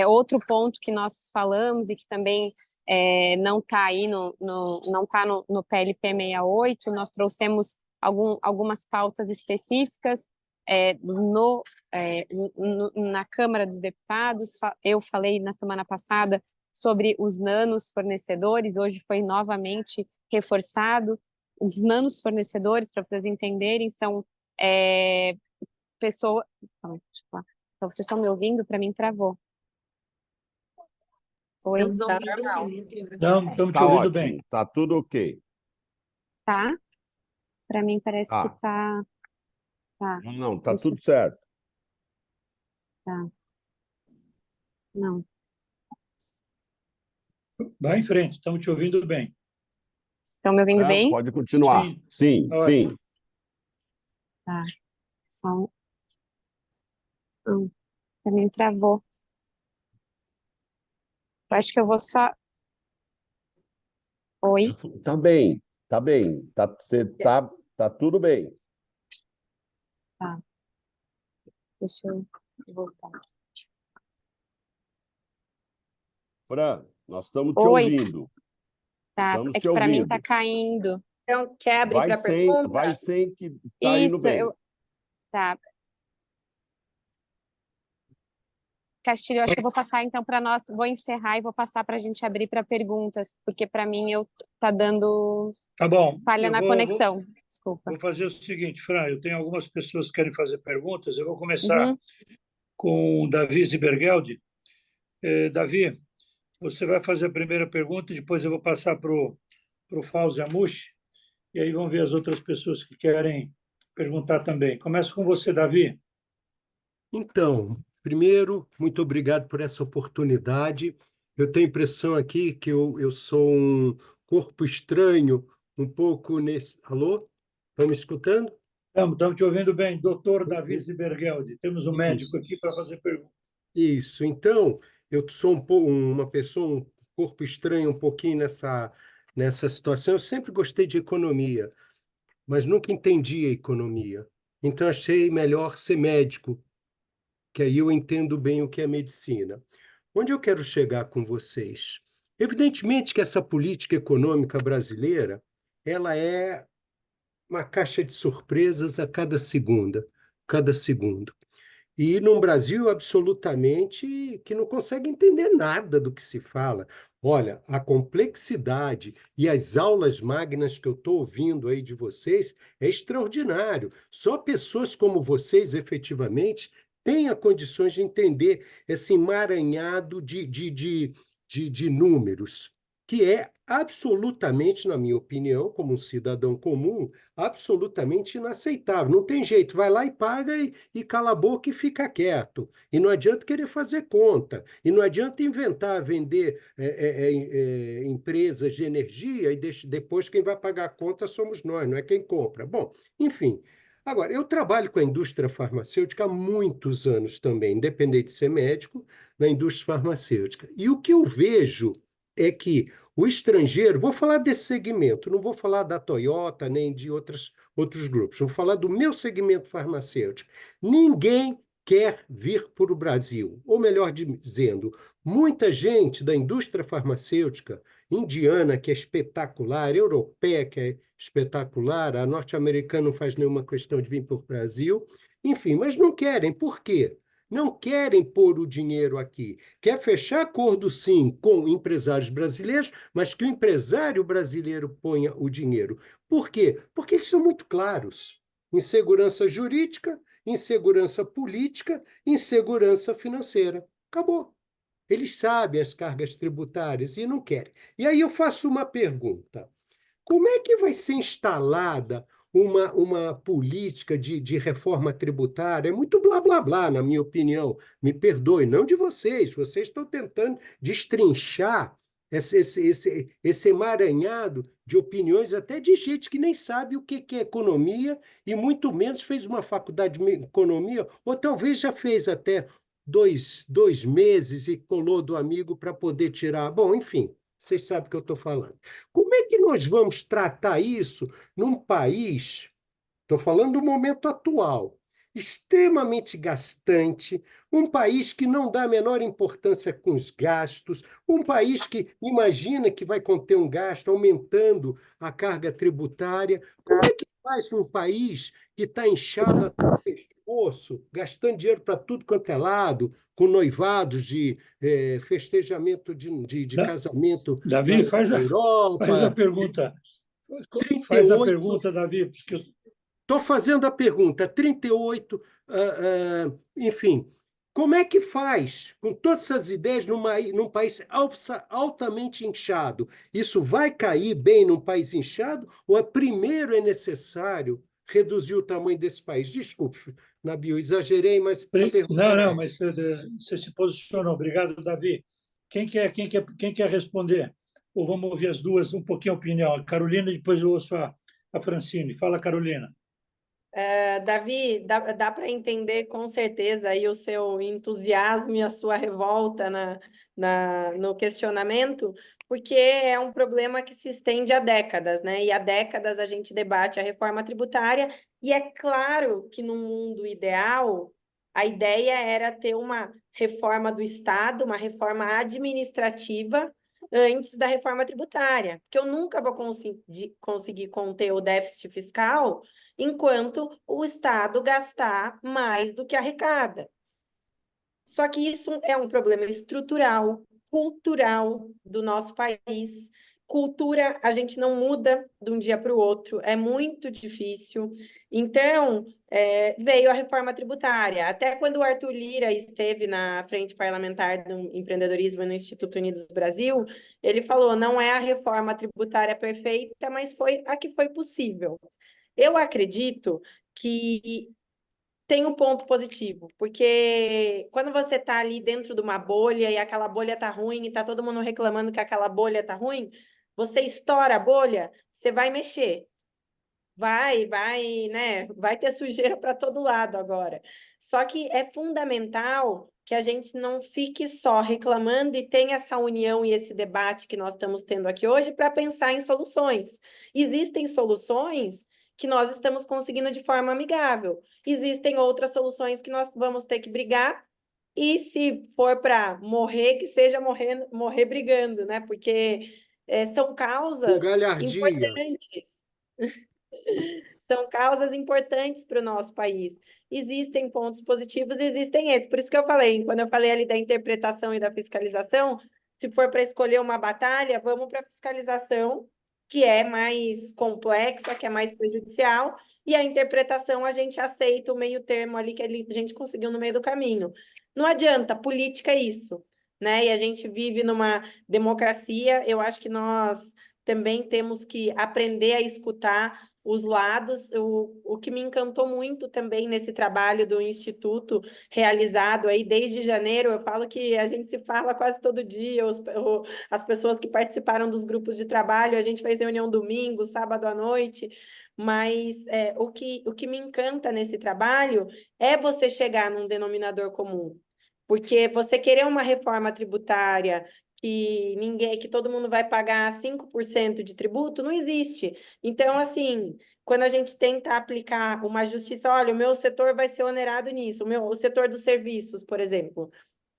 Outro ponto que nós falamos e que também não está aí não tá no PLP 68, nós trouxemos algumas pautas específicas na Câmara dos Deputados. Eu falei na semana passada sobre os nanos fornecedores, hoje foi novamente reforçado. Os nanos fornecedores, para vocês entenderem, são pessoas... Então, vocês estão me ouvindo? Para mim, travou. Oi? Estamos ouvindo sim. Não, estamos te Tá ouvindo ótimo, bem. tá tudo ok. Tá? Para mim parece que tá. Não, tá Isso. tudo certo. Tá. Não. Vai em frente, estamos te ouvindo bem. Estão me ouvindo Não, bem? pode continuar. Sim. Sim, Ótimo. sim. Tá. Só para mim travou. Eu acho que eu vou só. Oi? Tá bem, tá bem. Tá tudo bem. Tá. Deixa eu voltar aqui. Fran, nós estamos te Oi. ouvindo. Tá. Estamos É te que para mim ouvindo. tá caindo. Então, quer abrir para pergunta? Vai sem que tá indo Isso, bem. Tá. Castilho, eu acho que eu vou passar então para nós, vou encerrar e vou passar para a gente abrir para perguntas, porque para mim tá dando Tá bom. falha Eu na conexão. Desculpa. Vou fazer o seguinte, Fran, eu tenho algumas pessoas que querem fazer perguntas. Eu vou começar Uhum. com o Davi Zibergeldi. Davi, você vai fazer a primeira pergunta, depois eu vou passar para o Fauzi Amushi, e aí vão ver as outras pessoas que querem perguntar também. Começo com você, Davi. Então, primeiro, muito obrigado por essa oportunidade. Eu tenho a impressão aqui que eu sou um corpo estranho, um pouco nesse... Alô? Estão me escutando? Estamos te ouvindo bem. Doutor Davi Zibergeldi. Temos um médico aqui para fazer pergunta. Isso. Então, eu sou uma pessoa, um corpo estranho um pouquinho nessa situação. Eu sempre gostei de economia, mas nunca entendi a economia. Então, achei melhor ser médico, que aí eu entendo bem o que é medicina. Onde eu quero chegar com vocês? Evidentemente que essa política econômica brasileira, ela é uma caixa de surpresas a cada segundo. E num Brasil absolutamente que não consegue entender nada do que se fala. Olha, a complexidade e as aulas magnas que eu estou ouvindo aí de vocês é extraordinário. Só pessoas como vocês, efetivamente, têm a condições de entender esse emaranhado de números, que é absolutamente, na minha opinião, como um cidadão comum, absolutamente inaceitável. Não tem jeito, vai lá e paga e cala a boca e fica quieto. E não adianta querer fazer conta. E não adianta inventar, vender empresas de energia e depois quem vai pagar a conta somos nós, não é quem compra. Bom, enfim. Agora, eu trabalho com a indústria farmacêutica há muitos anos também, independente de ser médico, na indústria farmacêutica. E o que eu vejo é que o estrangeiro, vou falar desse segmento, não vou falar da Toyota nem de outros grupos, vou falar do meu segmento farmacêutico. Ninguém quer vir para o Brasil, ou melhor dizendo, muita gente da indústria farmacêutica indiana, que é espetacular, europeia, que é espetacular, a norte-americana não faz nenhuma questão de vir para o Brasil, enfim, mas não querem. Por quê? Não querem pôr o dinheiro aqui. Quer fechar acordo, sim, com empresários brasileiros, mas que o empresário brasileiro ponha o dinheiro. Por quê? Porque eles são muito claros. Insegurança jurídica, insegurança política, insegurança financeira. Acabou. Eles sabem as cargas tributárias e não querem. E aí eu faço uma pergunta. Como é que vai ser instalada uma política de reforma tributária? É muito blá, blá, blá, na minha opinião. Me perdoe, não de vocês. Vocês estão tentando destrinchar esse emaranhado de opiniões, até de gente que nem sabe o que é economia e muito menos fez uma faculdade de economia, ou talvez já fez até dois meses e colou do amigo para poder tirar. Bom, enfim. Vocês sabem o que eu estou falando. Como é que nós vamos tratar isso num país, estou falando do momento atual, extremamente gastante, um país que não dá a menor importância com os gastos, um país que imagina que vai conter um gasto aumentando a carga tributária. Como é que faz um país que está inchado até o pescoço, gastando dinheiro para tudo quanto é lado, com noivados de festejamento de Da- casamento Davi, na faz a Europa, pergunta. Faz a 38. pergunta, Davi, porque Estou fazendo a pergunta, 38, enfim, como é que faz com todas essas ideias num país altamente inchado? Isso vai cair bem num país inchado ou primeiro é necessário reduzir o tamanho desse país? Desculpe, Nabil, exagerei, mas a pergunta Não, era não, essa. mas você se posicionou. Obrigado, Davi. Quem quer responder? Ou vamos ouvir as duas, um pouquinho a opinião. A Carolina e depois eu ouço a Francine. Fala, Carolina. Davi, dá para entender com certeza aí o seu entusiasmo e a sua revolta no questionamento, porque é um problema que se estende há décadas, né? E há décadas a gente debate a reforma tributária, e é claro que no mundo ideal, a ideia era ter uma reforma do Estado, uma reforma administrativa, antes da reforma tributária, porque eu nunca vou conseguir conter o déficit fiscal enquanto o Estado gastar mais do que arrecada. Só que isso é um problema estrutural, cultural do nosso país. Cultura a gente não muda de um dia para o outro, é muito difícil. Então, veio a reforma tributária. Até quando o Arthur Lira esteve na frente parlamentar do empreendedorismo no Instituto Unidos Brasil, ele falou: não é a reforma tributária perfeita, mas foi a que foi possível. Eu acredito que tem um ponto positivo, porque quando você está ali dentro de uma bolha e aquela bolha está ruim e está todo mundo reclamando que aquela bolha está ruim, você estoura a bolha, você vai mexer. Vai, né? Vai ter sujeira para todo lado agora. Só que é fundamental que a gente não fique só reclamando e tenha essa união e esse debate que nós estamos tendo aqui hoje para pensar em soluções. Existem soluções que nós estamos conseguindo de forma amigável. Existem outras soluções que nós vamos ter que brigar. E se for para morrer, que seja morrer brigando, né? Porque são Com causas galhardia. importantes. São causas importantes para o nosso país. Existem pontos positivos, existem esses. Por isso que eu falei, quando eu falei ali da interpretação e da fiscalização, se for para escolher uma batalha, vamos para a fiscalização, que é mais complexa, que é mais prejudicial, e a interpretação a gente aceita o meio termo ali que a gente conseguiu no meio do caminho. Não adianta, política é isso, né? E a gente vive numa democracia, eu acho que nós também temos que aprender a escutar os lados. O que me encantou muito também nesse trabalho do Instituto realizado aí desde janeiro, eu falo que a gente se fala quase todo dia, as pessoas que participaram dos grupos de trabalho, a gente faz reunião domingo, sábado à noite, mas o que me encanta nesse trabalho é você chegar num denominador comum, porque você querer uma reforma tributária que todo mundo vai pagar 5% de tributo, não existe. Então, assim, quando a gente tenta aplicar uma justiça, olha, o meu setor vai ser onerado nisso, o setor dos serviços, por exemplo,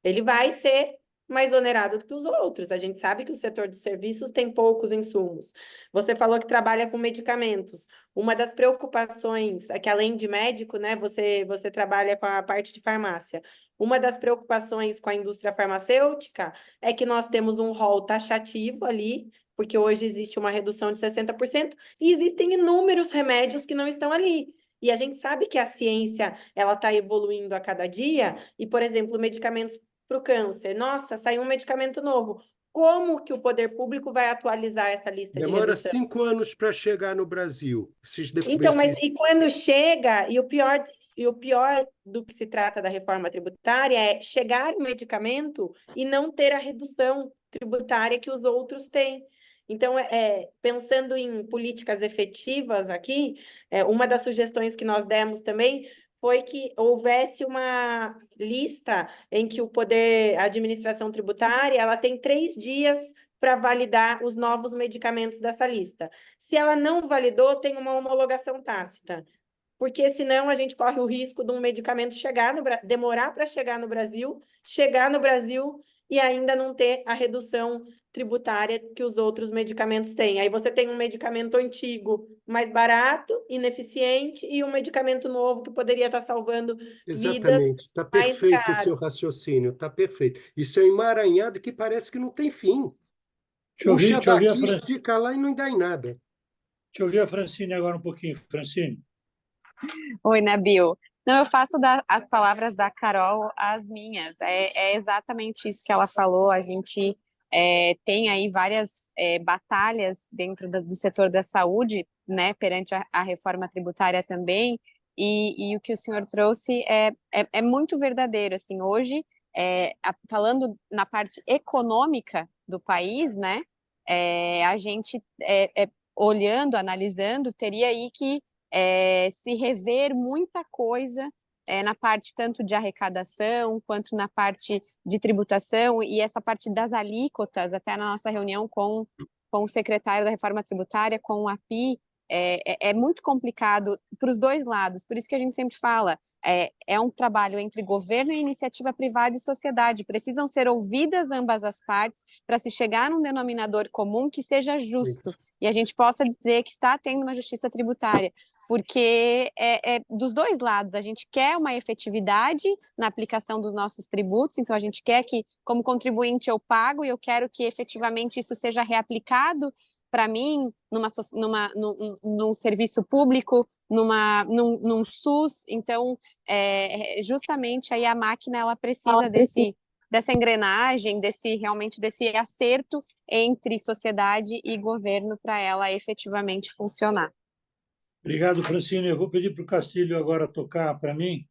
ele vai ser mais onerado do que os outros. A gente sabe que o setor dos serviços tem poucos insumos. Você falou que trabalha com medicamentos. Uma das preocupações, é que além de médico, né, você trabalha com a parte de farmácia. Uma das preocupações com a indústria farmacêutica é que nós temos um rol taxativo ali, porque hoje existe uma redução de 60%, e existem inúmeros remédios que não estão ali. E a gente sabe que a ciência ela está evoluindo a cada dia, e, por exemplo, medicamentos para o câncer. Nossa, saiu um medicamento novo. Como que o poder público vai atualizar essa lista de Demora redução? 5 anos para chegar no Brasil. Então, mas e quando chega, e o pior do que se trata da reforma tributária é chegar o medicamento e não ter a redução tributária que os outros têm. Então, pensando em políticas efetivas aqui, uma das sugestões que nós demos também foi que houvesse uma lista em que a administração tributária, ela tem 3 dias para validar os novos medicamentos dessa lista. Se ela não validou, tem uma homologação tácita. porque senão a gente corre o risco de um medicamento demorar para chegar no Brasil e ainda não ter a redução tributária que os outros medicamentos têm. Aí você tem um medicamento antigo mais barato, ineficiente, e um medicamento novo que poderia estar salvando vidas Exatamente. Está mais perfeito o caras. seu raciocínio, está perfeito. Isso é um emaranhado que parece que não tem fim. Puxa Deixa eu ouvir a daqui, estica lá e não dá em nada. Deixa eu ouvir a Francine agora um pouquinho. Francine. Oi, Nabil. Não, eu faço as palavras da Carol as minhas. É exatamente isso que ela falou. A gente tem aí várias batalhas dentro do setor da saúde, né, perante a reforma tributária também. E o que o senhor trouxe é muito verdadeiro. Assim, hoje, falando na parte econômica do país, né, a gente olhando, analisando, teria aí que se rever muita coisa na parte tanto de arrecadação quanto na parte de tributação e essa parte das alíquotas, até na nossa reunião com o secretário da Reforma Tributária, com o API, é muito complicado para os dois lados, por isso que a gente sempre fala, é um trabalho entre governo e iniciativa privada e sociedade, precisam ser ouvidas ambas as partes para se chegar num denominador comum que seja justo e a gente possa dizer que está tendo uma justiça tributária, porque dos dois lados, a gente quer uma efetividade na aplicação dos nossos tributos, então a gente quer que, como contribuinte, eu pago e eu quero que efetivamente isso seja reaplicado para mim, num serviço público, num SUS. Então, justamente aí a máquina ela precisa dessa engrenagem, realmente desse acerto entre sociedade e governo para ela efetivamente funcionar. Obrigado, Francine. Eu vou pedir para o Castilho agora tocar para mim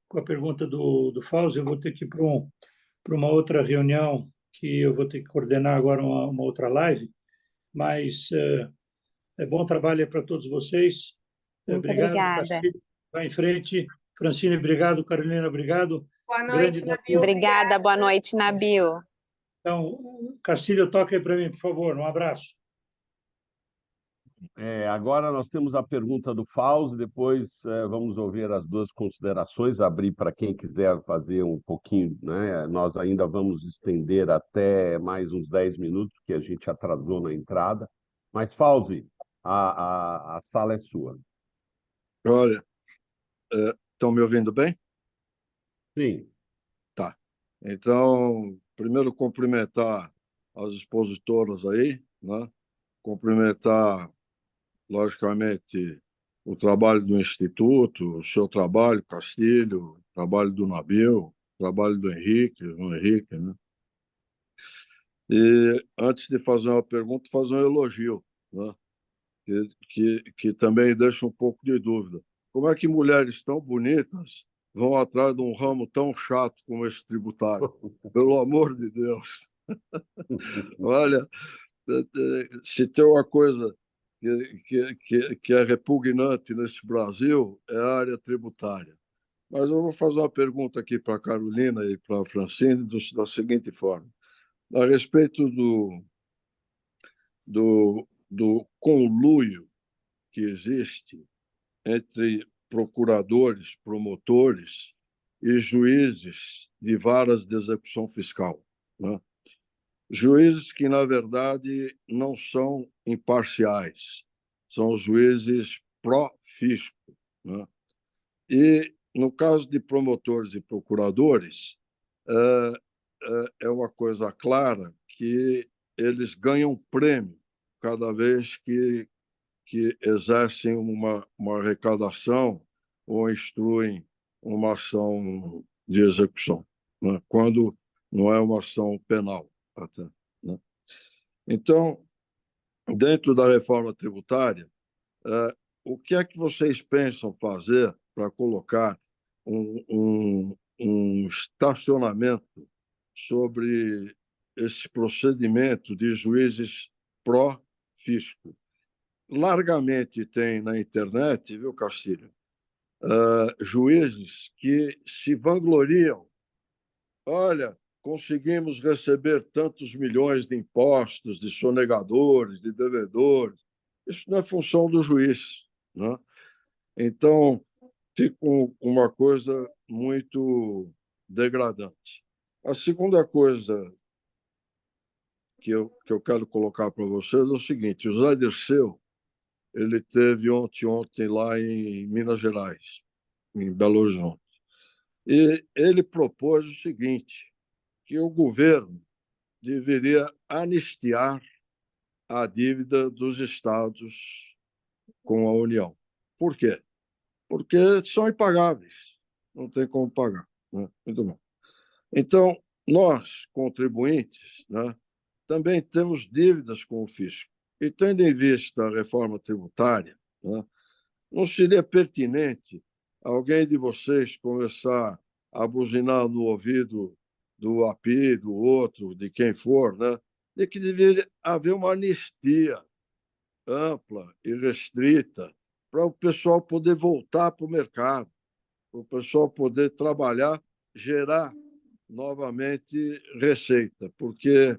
com a pergunta do Fausto. Eu vou ter que ir para uma outra reunião que eu vou ter que coordenar agora uma outra live, mas bom trabalho para todos vocês. Muito Obrigado, obrigada. Castilho. Vai em frente. Francine, obrigado. Carolina, obrigado. Boa noite, Nabil. Obrigada, boa noite, Nabil. Então, Castilho, toca aí para mim, por favor. Um abraço. Agora nós temos a pergunta do Fausto, depois vamos ouvir as duas considerações, abrir para quem quiser fazer um pouquinho, né? Nós ainda vamos estender até mais uns 10 minutos, que a gente atrasou na entrada. Mas, Fausto, a sala é sua. Olha, estão me ouvindo bem? Sim. Tá. Então, primeiro cumprimentar as expositoras aí, né? Cumprimentar, logicamente, o trabalho do Instituto, o seu trabalho, Castilho, o trabalho do Nabil, o trabalho do Henrique, né? E, antes de fazer uma pergunta, fazer um elogio, né? Que também deixa um pouco de dúvida. Como é que mulheres tão bonitas vão atrás de um ramo tão chato como esse tributário? Pelo amor de Deus! Olha, se tem uma coisa que é repugnante nesse Brasil, é a área tributária. Mas eu vou fazer uma pergunta aqui para a Carolina e para a Francine da seguinte forma. A respeito do conluio que existe entre procuradores, promotores e juízes de varas de execução fiscal, né? Juízes que, na verdade, não são imparciais, são juízes pró-fisco, né? E, no caso de promotores e procuradores, é uma coisa clara que eles ganham prêmio cada vez que exercem uma arrecadação ou instruem uma ação de execução, né? Quando não é uma ação penal, até, né? Então, dentro da reforma tributária, o que é que vocês pensam fazer para colocar um estacionamento sobre esse procedimento de juízes pró-fisco? Largamente tem na internet, viu, Castilho, juízes que se vangloriam. Olha, conseguimos receber tantos milhões de impostos, de sonegadores, de devedores. Isso não é função do juiz, né? Então, fica uma coisa muito degradante. A segunda coisa que eu quero colocar para vocês é o seguinte: o Zé Dirceu, ele teve ontem lá em Minas Gerais, em Belo Horizonte, e ele propôs o seguinte, que o governo deveria anistiar a dívida dos estados com a União. Por quê? Porque são impagáveis, não tem como pagar, né? Muito bom. Então, nós, contribuintes, né, também temos dívidas com o fisco. E, tendo em vista a reforma tributária, né, não seria pertinente alguém de vocês começar a buzinar no ouvido do API, do outro, de quem for, né, de que deveria haver uma anistia ampla e restrita para o pessoal poder voltar para o mercado, para o pessoal poder trabalhar, gerar novamente receita, porque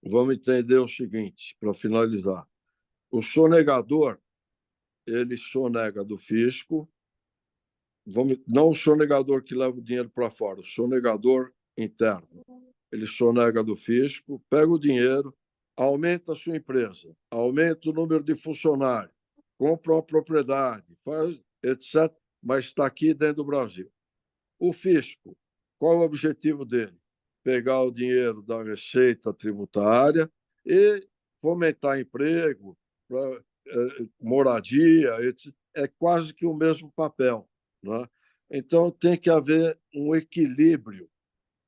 vamos entender o seguinte, para finalizar, o sonegador, ele sonega do fisco, não o sonegador que leva o dinheiro para fora, o sonegador interno. Ele sonega do fisco, pega o dinheiro, aumenta a sua empresa, aumenta o número de funcionários, compra uma propriedade, faz, etc., mas está aqui dentro do Brasil. O fisco, qual é o objetivo dele? Pegar o dinheiro da receita tributária e fomentar emprego, moradia, etc. É quase que o mesmo papel, né? Então, tem que haver um equilíbrio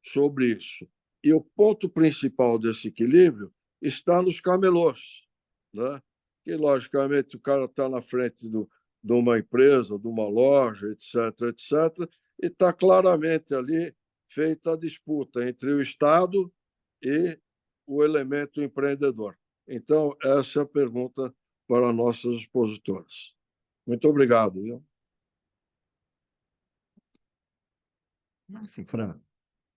sobre isso. E o ponto principal desse equilíbrio está nos camelôs, né? Que, logicamente, o cara está na frente de uma empresa, de uma loja, etc., etc., e está claramente ali feita a disputa entre o Estado e o elemento empreendedor. Então, essa é a pergunta para nossas expositoras. Muito obrigado. Viu? Nossa, Fran.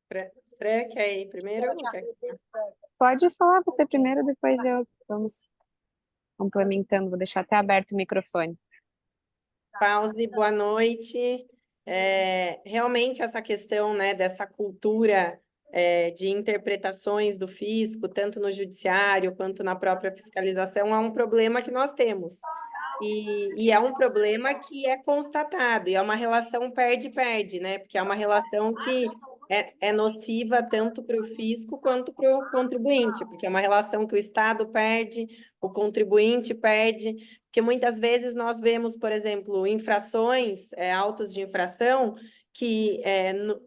Fran, quer ir primeiro? Pode falar você primeiro, depois vamos complementando. Vou deixar até aberto o microfone. Pause, boa noite. Realmente essa questão, né, dessa cultura de interpretações do fisco, tanto no judiciário quanto na própria fiscalização, é um problema que nós temos. E é um problema que é constatado, e é uma relação perde-perde, né? Porque é uma relação que é nociva tanto para o fisco quanto para o contribuinte, porque é uma relação que o Estado perde, o contribuinte perde, porque muitas vezes nós vemos, por exemplo, infrações, autos de infração, que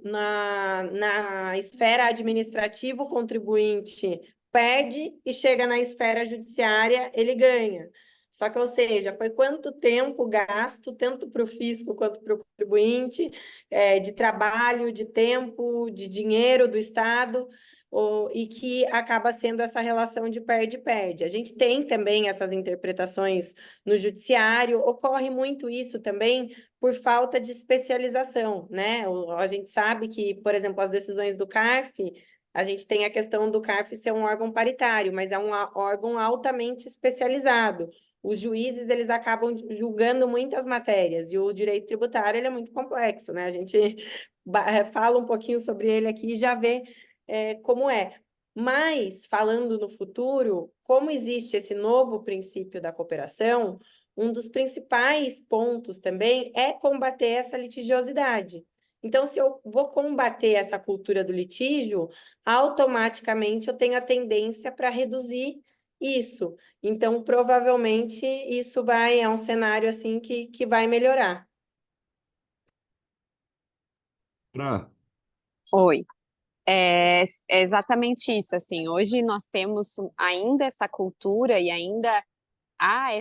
na esfera administrativa o contribuinte perde e chega na esfera judiciária, ele ganha. Só que, ou seja, foi quanto tempo gasto, tanto para o fisco quanto para o contribuinte, de trabalho, de tempo, de dinheiro do Estado, e que acaba sendo essa relação de perde-perde. A gente tem também essas interpretações no judiciário, ocorre muito isso também por falta de especialização, né? A gente sabe que, por exemplo, as decisões do CARF, a gente tem a questão do CARF ser um órgão paritário, mas é um órgão altamente especializado. Os juízes, eles acabam julgando muitas matérias, e o direito tributário ele é muito complexo, né? A gente fala um pouquinho sobre ele aqui e já vê como é. Mas, falando no futuro, como existe esse novo princípio da cooperação, um dos principais pontos também é combater essa litigiosidade. Então, se eu vou combater essa cultura do litígio, automaticamente eu tenho a tendência para reduzir isso. Então, provavelmente, isso é um cenário assim que vai melhorar. Fran, Oi. É exatamente isso, assim, hoje nós temos ainda essa cultura e ainda há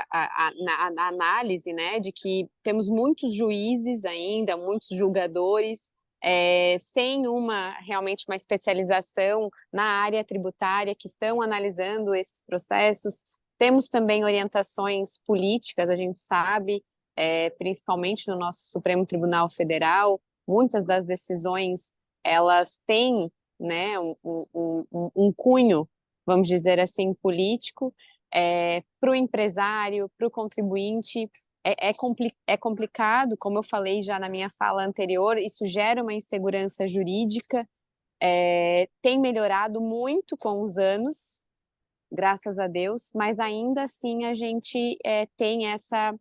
a análise, né, de que temos muitos juízes ainda, muitos julgadores, sem realmente uma especialização na área tributária, que estão analisando esses processos. Temos também orientações políticas, a gente sabe, principalmente no nosso Supremo Tribunal Federal, muitas das decisões, elas têm, né, um cunho, vamos dizer assim, político, para o empresário, para o contribuinte, é complicado, como eu falei já na minha fala anterior, isso gera uma insegurança jurídica, tem melhorado muito com os anos, graças a Deus, mas ainda assim a gente tem essa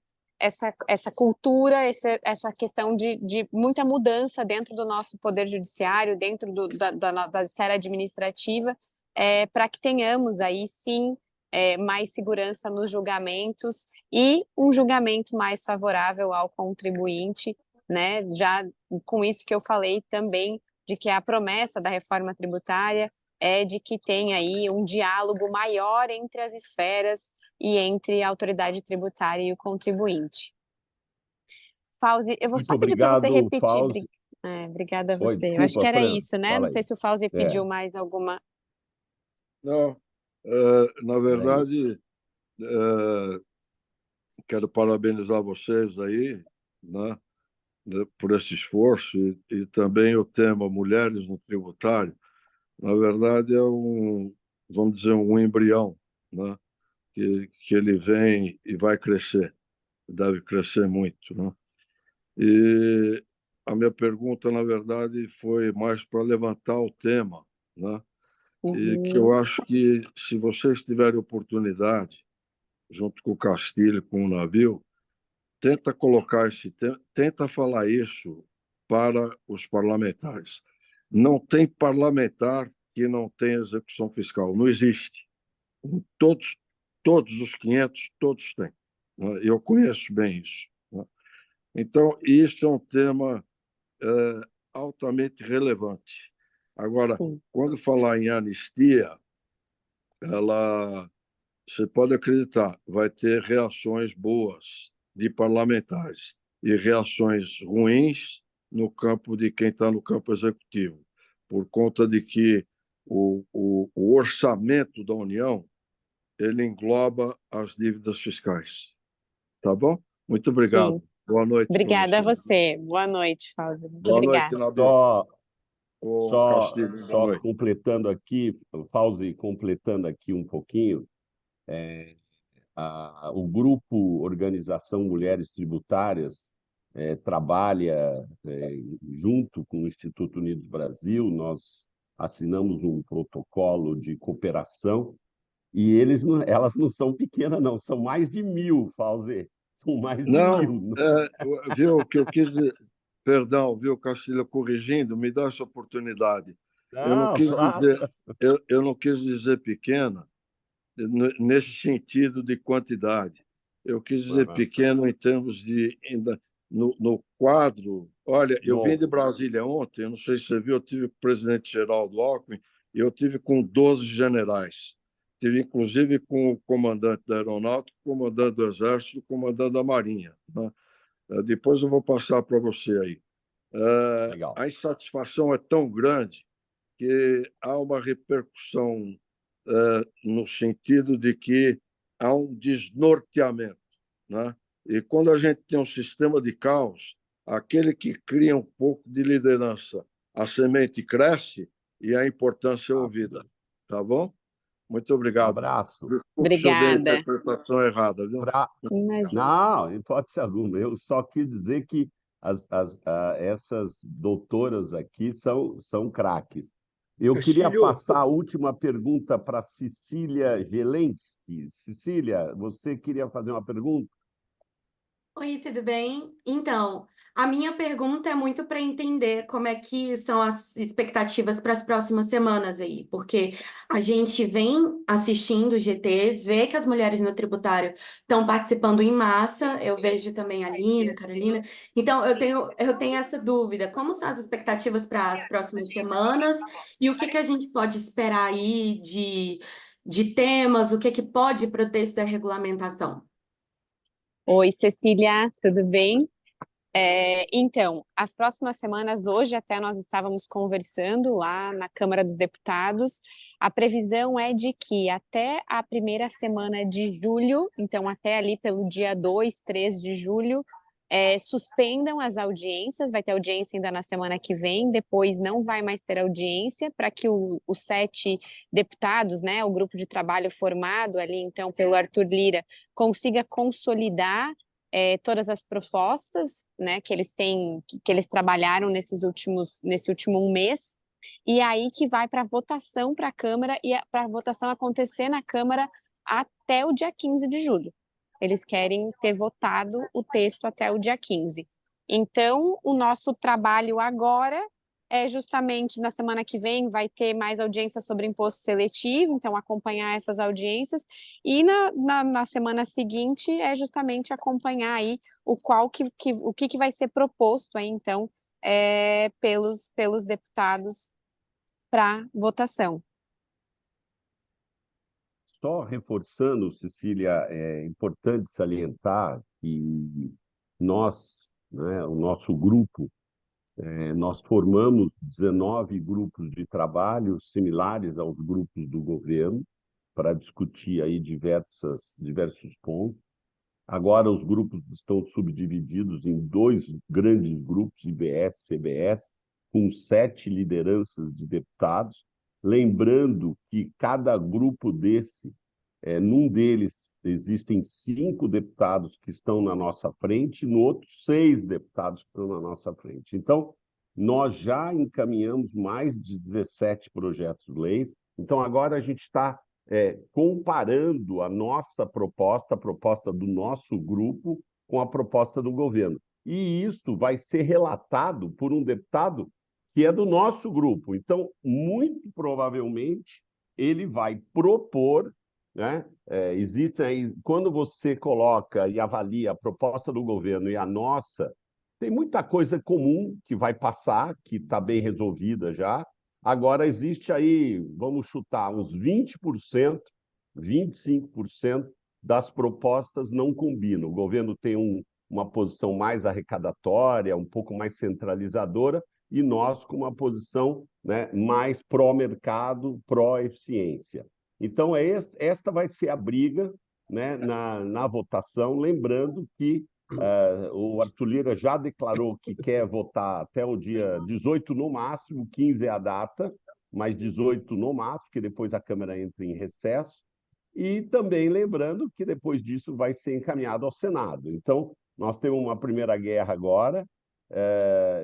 cultura, essa questão de muita mudança dentro do nosso poder judiciário, dentro da esfera administrativa, para que tenhamos aí sim mais segurança nos julgamentos e um julgamento mais favorável ao contribuinte, né? Já com isso que eu falei também, de que a promessa da reforma tributária é de que tenha aí um diálogo maior entre as esferas e entre a autoridade tributária e o contribuinte. Fauzi, eu vou Muito só pedir para você obrigado, repetir. Fauzi. Obrigada a Oi, você. Eu acho que desculpa, era Fran. isso, né? Não Fala sei aí. se o Fauzi pediu mais alguma. Não, na verdade, quero parabenizar vocês aí, né, por esse esforço e também o tema Mulheres no Tributário. Na verdade, vamos dizer, um embrião, né, que ele vem e vai crescer, deve crescer muito, né? E a minha pergunta, na verdade, foi mais para levantar o tema, né? E que eu acho que, se vocês tiverem oportunidade, junto com o Castilho, com o navio, tenta falar isso para os parlamentares. Não tem parlamentar que não tenha execução fiscal, não existe. Todos, todos os 500, todos têm, né? Eu conheço bem isso, né? Então, isso é um tema altamente relevante. Agora, Sim. quando falar em anistia, você pode acreditar, vai ter reações boas de parlamentares e reações ruins no campo de quem está no campo executivo, por conta de que o orçamento da União ele engloba as dívidas fiscais. Tá bom? Muito obrigado. Sim. Boa noite para Obrigada a você. você. Boa noite, Fauzi. Muito Boa noite, obrigada. Nabil. Ô, Castilho, boa Só noite. completando aqui, Fauzi, completando aqui um pouquinho, o grupo Organização Mulheres Tributárias trabalha junto com o Instituto Unidos Brasil. Nós assinamos um protocolo de cooperação e elas não são pequenas, não, são mais de 1.000, Fauzi. São mais de Não, 1.000. viu o que eu quis dizer? Perdão, viu, Castilho, corrigindo, me dá essa oportunidade. Eu não Não, quis claro. dizer, eu não quis dizer pequena nesse sentido de quantidade. Eu quis dizer pequeno em termos de ainda no quadro. Olha, eu vim de Brasília ontem, eu não sei se você viu, eu tive com o presidente Geraldo Alckmin e eu tive com 12 generais. Tive, inclusive, com o comandante da Aeronáutica, o comandante do Exército, o comandante da Marinha, né? Depois eu vou passar para você aí. Legal. A insatisfação é tão grande que há uma repercussão no sentido de que há um desnorteamento, né? E quando a gente tem um sistema de caos, aquele que cria um pouco de liderança, a semente cresce e a importância é ouvida. Tá bom? Muito obrigado. Abraço. Desculpe se eu dei a Obrigada. interpretação errada, viu? Imagina. Não, em hipótese alguma. Eu só quis dizer que essas doutoras aqui são craques. Eu queria Castilho, passar a última pergunta para Cecília Gelensky. Cecília, você queria fazer uma pergunta? Oi, tudo bem? Então, a minha pergunta é muito para entender como é que são as expectativas para as próximas semanas aí, porque a gente vem assistindo GTs, vê que as mulheres no tributário estão participando em massa, eu vejo também a Lina, a Carolina, então eu tenho essa dúvida, como são as expectativas para as próximas semanas e o que que a gente pode esperar aí de temas, o que que pode ir para o texto da regulamentação? Oi, Cecília, tudo bem? Então, as próximas semanas, hoje até nós estávamos conversando lá na Câmara dos Deputados, a previsão é de que até a primeira semana de julho, então até ali pelo dia 2, 3 de julho, suspendam as audiências, vai ter audiência ainda na semana que vem, depois não vai mais ter audiência, para que os 7 deputados, né, o grupo de trabalho formado ali, então, pelo Arthur Lira, consiga consolidar todas as propostas, né, que eles têm, que eles trabalharam nesse último mês, e aí que vai para votação para a Câmara, e para a votação acontecer na Câmara até o dia 15 de julho. Eles querem ter votado o texto até o dia 15. Então, o nosso trabalho agora é justamente na semana que vem vai ter mais audiências sobre imposto seletivo, então acompanhar essas audiências, e na semana seguinte é justamente acompanhar aí o que vai ser proposto aí, então, pelos deputados para votação. Só reforçando, Cecília, é importante salientar que nós, né, o nosso grupo, nós formamos 19 grupos de trabalho similares aos grupos do governo para discutir aí diversos pontos. Agora os grupos estão subdivididos em 2 grandes grupos, IBS, CBS, com 7 lideranças de deputados. Lembrando que cada grupo desse, num deles existem 5 deputados que estão na nossa frente, no outro 6 deputados que estão na nossa frente. Então, nós já encaminhamos mais de 17 projetos de leis. Então, agora a gente está comparando a nossa proposta, a proposta do nosso grupo, com a proposta do governo. E isso vai ser relatado por um deputado que é do nosso grupo. Então, muito provavelmente, ele vai propor, né? Existe aí, quando você coloca e avalia a proposta do governo e a nossa, tem muita coisa comum que vai passar, que está bem resolvida já. Agora, existe aí, vamos chutar, uns 20%, 25% das propostas não combinam. O governo tem uma posição mais arrecadatória, um pouco mais centralizadora, e nós com uma posição, né, mais pró-mercado, pró-eficiência. Então, esta vai ser a briga, né, na votação, lembrando que o Arthur Lira já declarou que quer votar até o dia 18 no máximo, 15 é a data, mas 18 no máximo, porque depois a Câmara entra em recesso, e também lembrando que depois disso vai ser encaminhado ao Senado. Então, nós temos uma primeira guerra agora.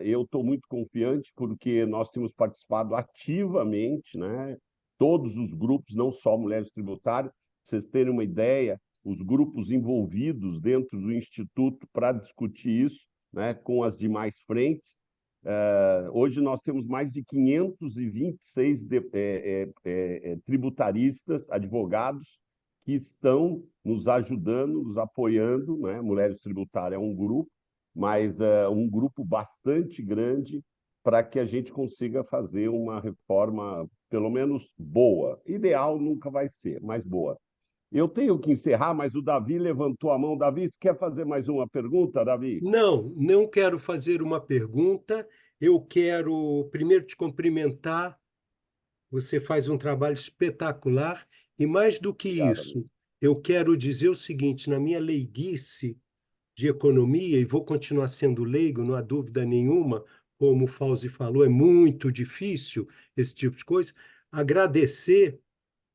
Eu estou muito confiante porque nós temos participado ativamente, né? Todos os grupos, não só Mulheres Tributárias, para vocês terem uma ideia, os grupos envolvidos dentro do Instituto para discutir isso, né, com as demais frentes. Hoje nós temos mais de 526 tributaristas, advogados, que estão nos ajudando, nos apoiando, né? Mulheres Tributárias é um grupo, mas um grupo bastante grande para que a gente consiga fazer uma reforma, pelo menos boa. Ideal nunca vai ser, mas boa. Eu tenho que encerrar, mas o Davi levantou a mão. Davi, você quer fazer mais uma pergunta, Davi? Não quero fazer uma pergunta. Eu quero primeiro te cumprimentar. Você faz um trabalho espetacular. E mais do que Obrigado, isso, amigo. eu quero dizer o seguinte: na minha leiguice de economia, e vou continuar sendo leigo, não há dúvida nenhuma, como o Fauzi falou, é muito difícil esse tipo de coisa, agradecer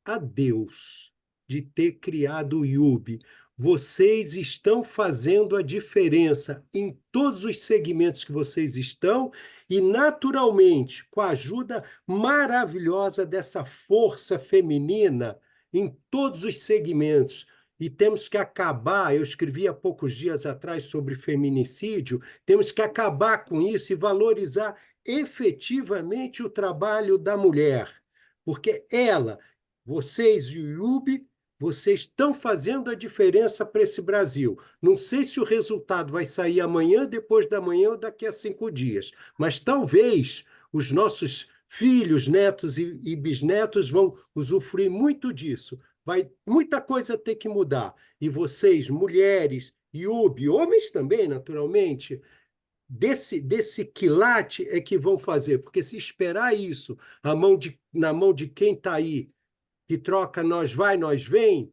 a Deus de ter criado o IUB. Vocês estão fazendo a diferença em todos os segmentos que vocês estão e, naturalmente, com a ajuda maravilhosa dessa força feminina em todos os segmentos. E temos que acabar, eu escrevi há poucos dias atrás sobre feminicídio, temos que acabar com isso e valorizar efetivamente o trabalho da mulher, porque ela, vocês e o IUB, vocês estão fazendo a diferença para esse Brasil. Não sei se o resultado vai sair amanhã, depois da manhã ou daqui a 5 dias, mas talvez os nossos filhos, netos e bisnetos vão usufruir muito disso. Vai muita coisa ter que mudar. E vocês, mulheres, IUB, homens também, naturalmente, desse quilate é que vão fazer, porque se esperar isso na mão de quem está aí, que troca nós vai, nós vem,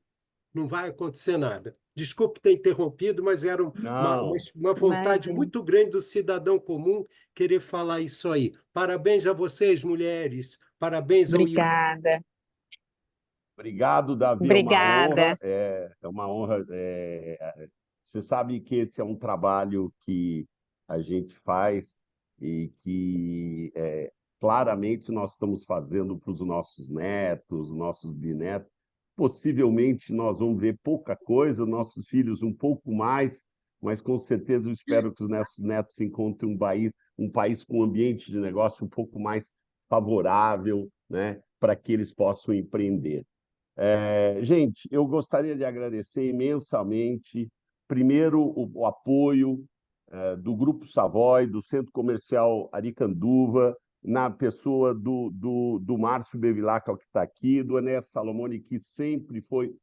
não vai acontecer nada. Desculpe ter interrompido, mas era uma vontade Imagina. muito grande do cidadão comum querer falar isso aí. Parabéns a vocês, mulheres. Parabéns ao IUB. Obrigada. Obrigado, Davi. Obrigada. É uma honra Você sabe que esse é um trabalho que a gente faz e que claramente nós estamos fazendo para os nossos netos, nossos bisnetos. Possivelmente nós vamos ver pouca coisa, nossos filhos um pouco mais, mas com certeza eu espero que os nossos netos encontrem um país com um ambiente de negócio um pouco mais favorável, né, para que eles possam empreender. Gente, eu gostaria de agradecer imensamente, primeiro, o apoio do Grupo Savoy, do Centro Comercial Aricanduva, na pessoa do Márcio Bevilacqua, que está aqui, do Enéas Salomone, que sempre foi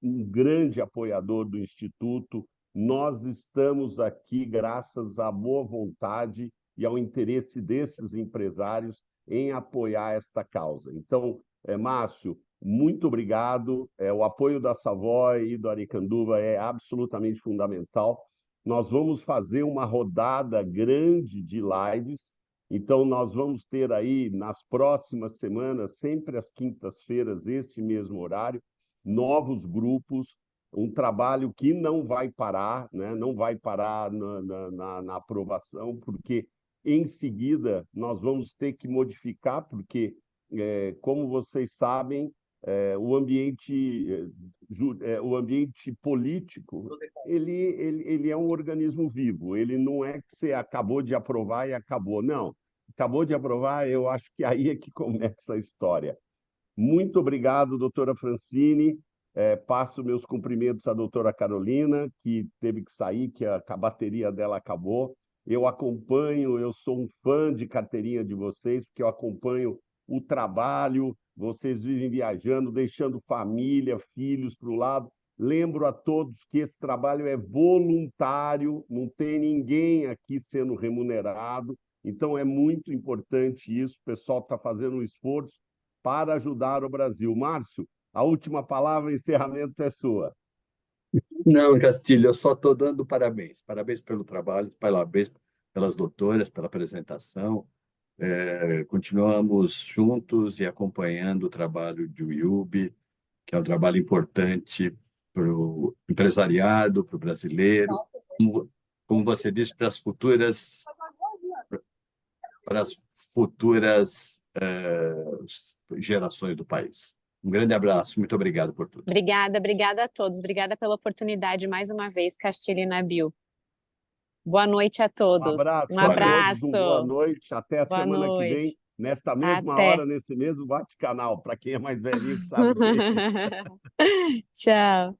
um grande apoiador do Instituto. Nós estamos aqui graças à boa vontade e ao interesse desses empresários em apoiar esta causa. Então, Márcio, muito obrigado. O apoio da Savoy e do Aricanduva é absolutamente fundamental. Nós vamos fazer uma rodada grande de lives, então nós vamos ter aí, nas próximas semanas, sempre às quintas-feiras, este mesmo horário, novos grupos, um trabalho que não vai parar, né? Não vai parar na aprovação, porque em seguida nós vamos ter que modificar, porque, como vocês sabem, o ambiente político ele é um organismo vivo, ele não é que você acabou de aprovar e acabou, não. Acabou de aprovar, eu acho que aí é que começa a história. Muito obrigado, doutora Francine. Passo meus cumprimentos à doutora Carolina, que teve que sair, que a bateria dela acabou. Eu acompanho, eu sou um fã de carteirinha de vocês, porque eu acompanho o trabalho, vocês vivem viajando, deixando família, filhos para o lado. Lembro a todos que esse trabalho é voluntário, não tem ninguém aqui sendo remunerado, então é muito importante isso, o pessoal está fazendo um esforço para ajudar o Brasil. Márcio, a última palavra, encerramento é sua. Não, Castilho, eu só estou dando parabéns. Parabéns pelo trabalho, parabéns pelas doutoras, pela apresentação. Continuamos juntos e acompanhando o trabalho do IUB, que é um trabalho importante para o empresariado, para o brasileiro, como você disse, para as futuras gerações do país. Um grande abraço, muito obrigado por tudo. Obrigada a todos. Obrigada pela oportunidade mais uma vez, Castilho e Nabil. Boa noite a todos. Um abraço. Boa noite. Até a Boa semana que vem, noite. nesta mesma Até. hora, nesse mesmo bate-canal. Para quem é mais velhinho, sabe bem. Tchau.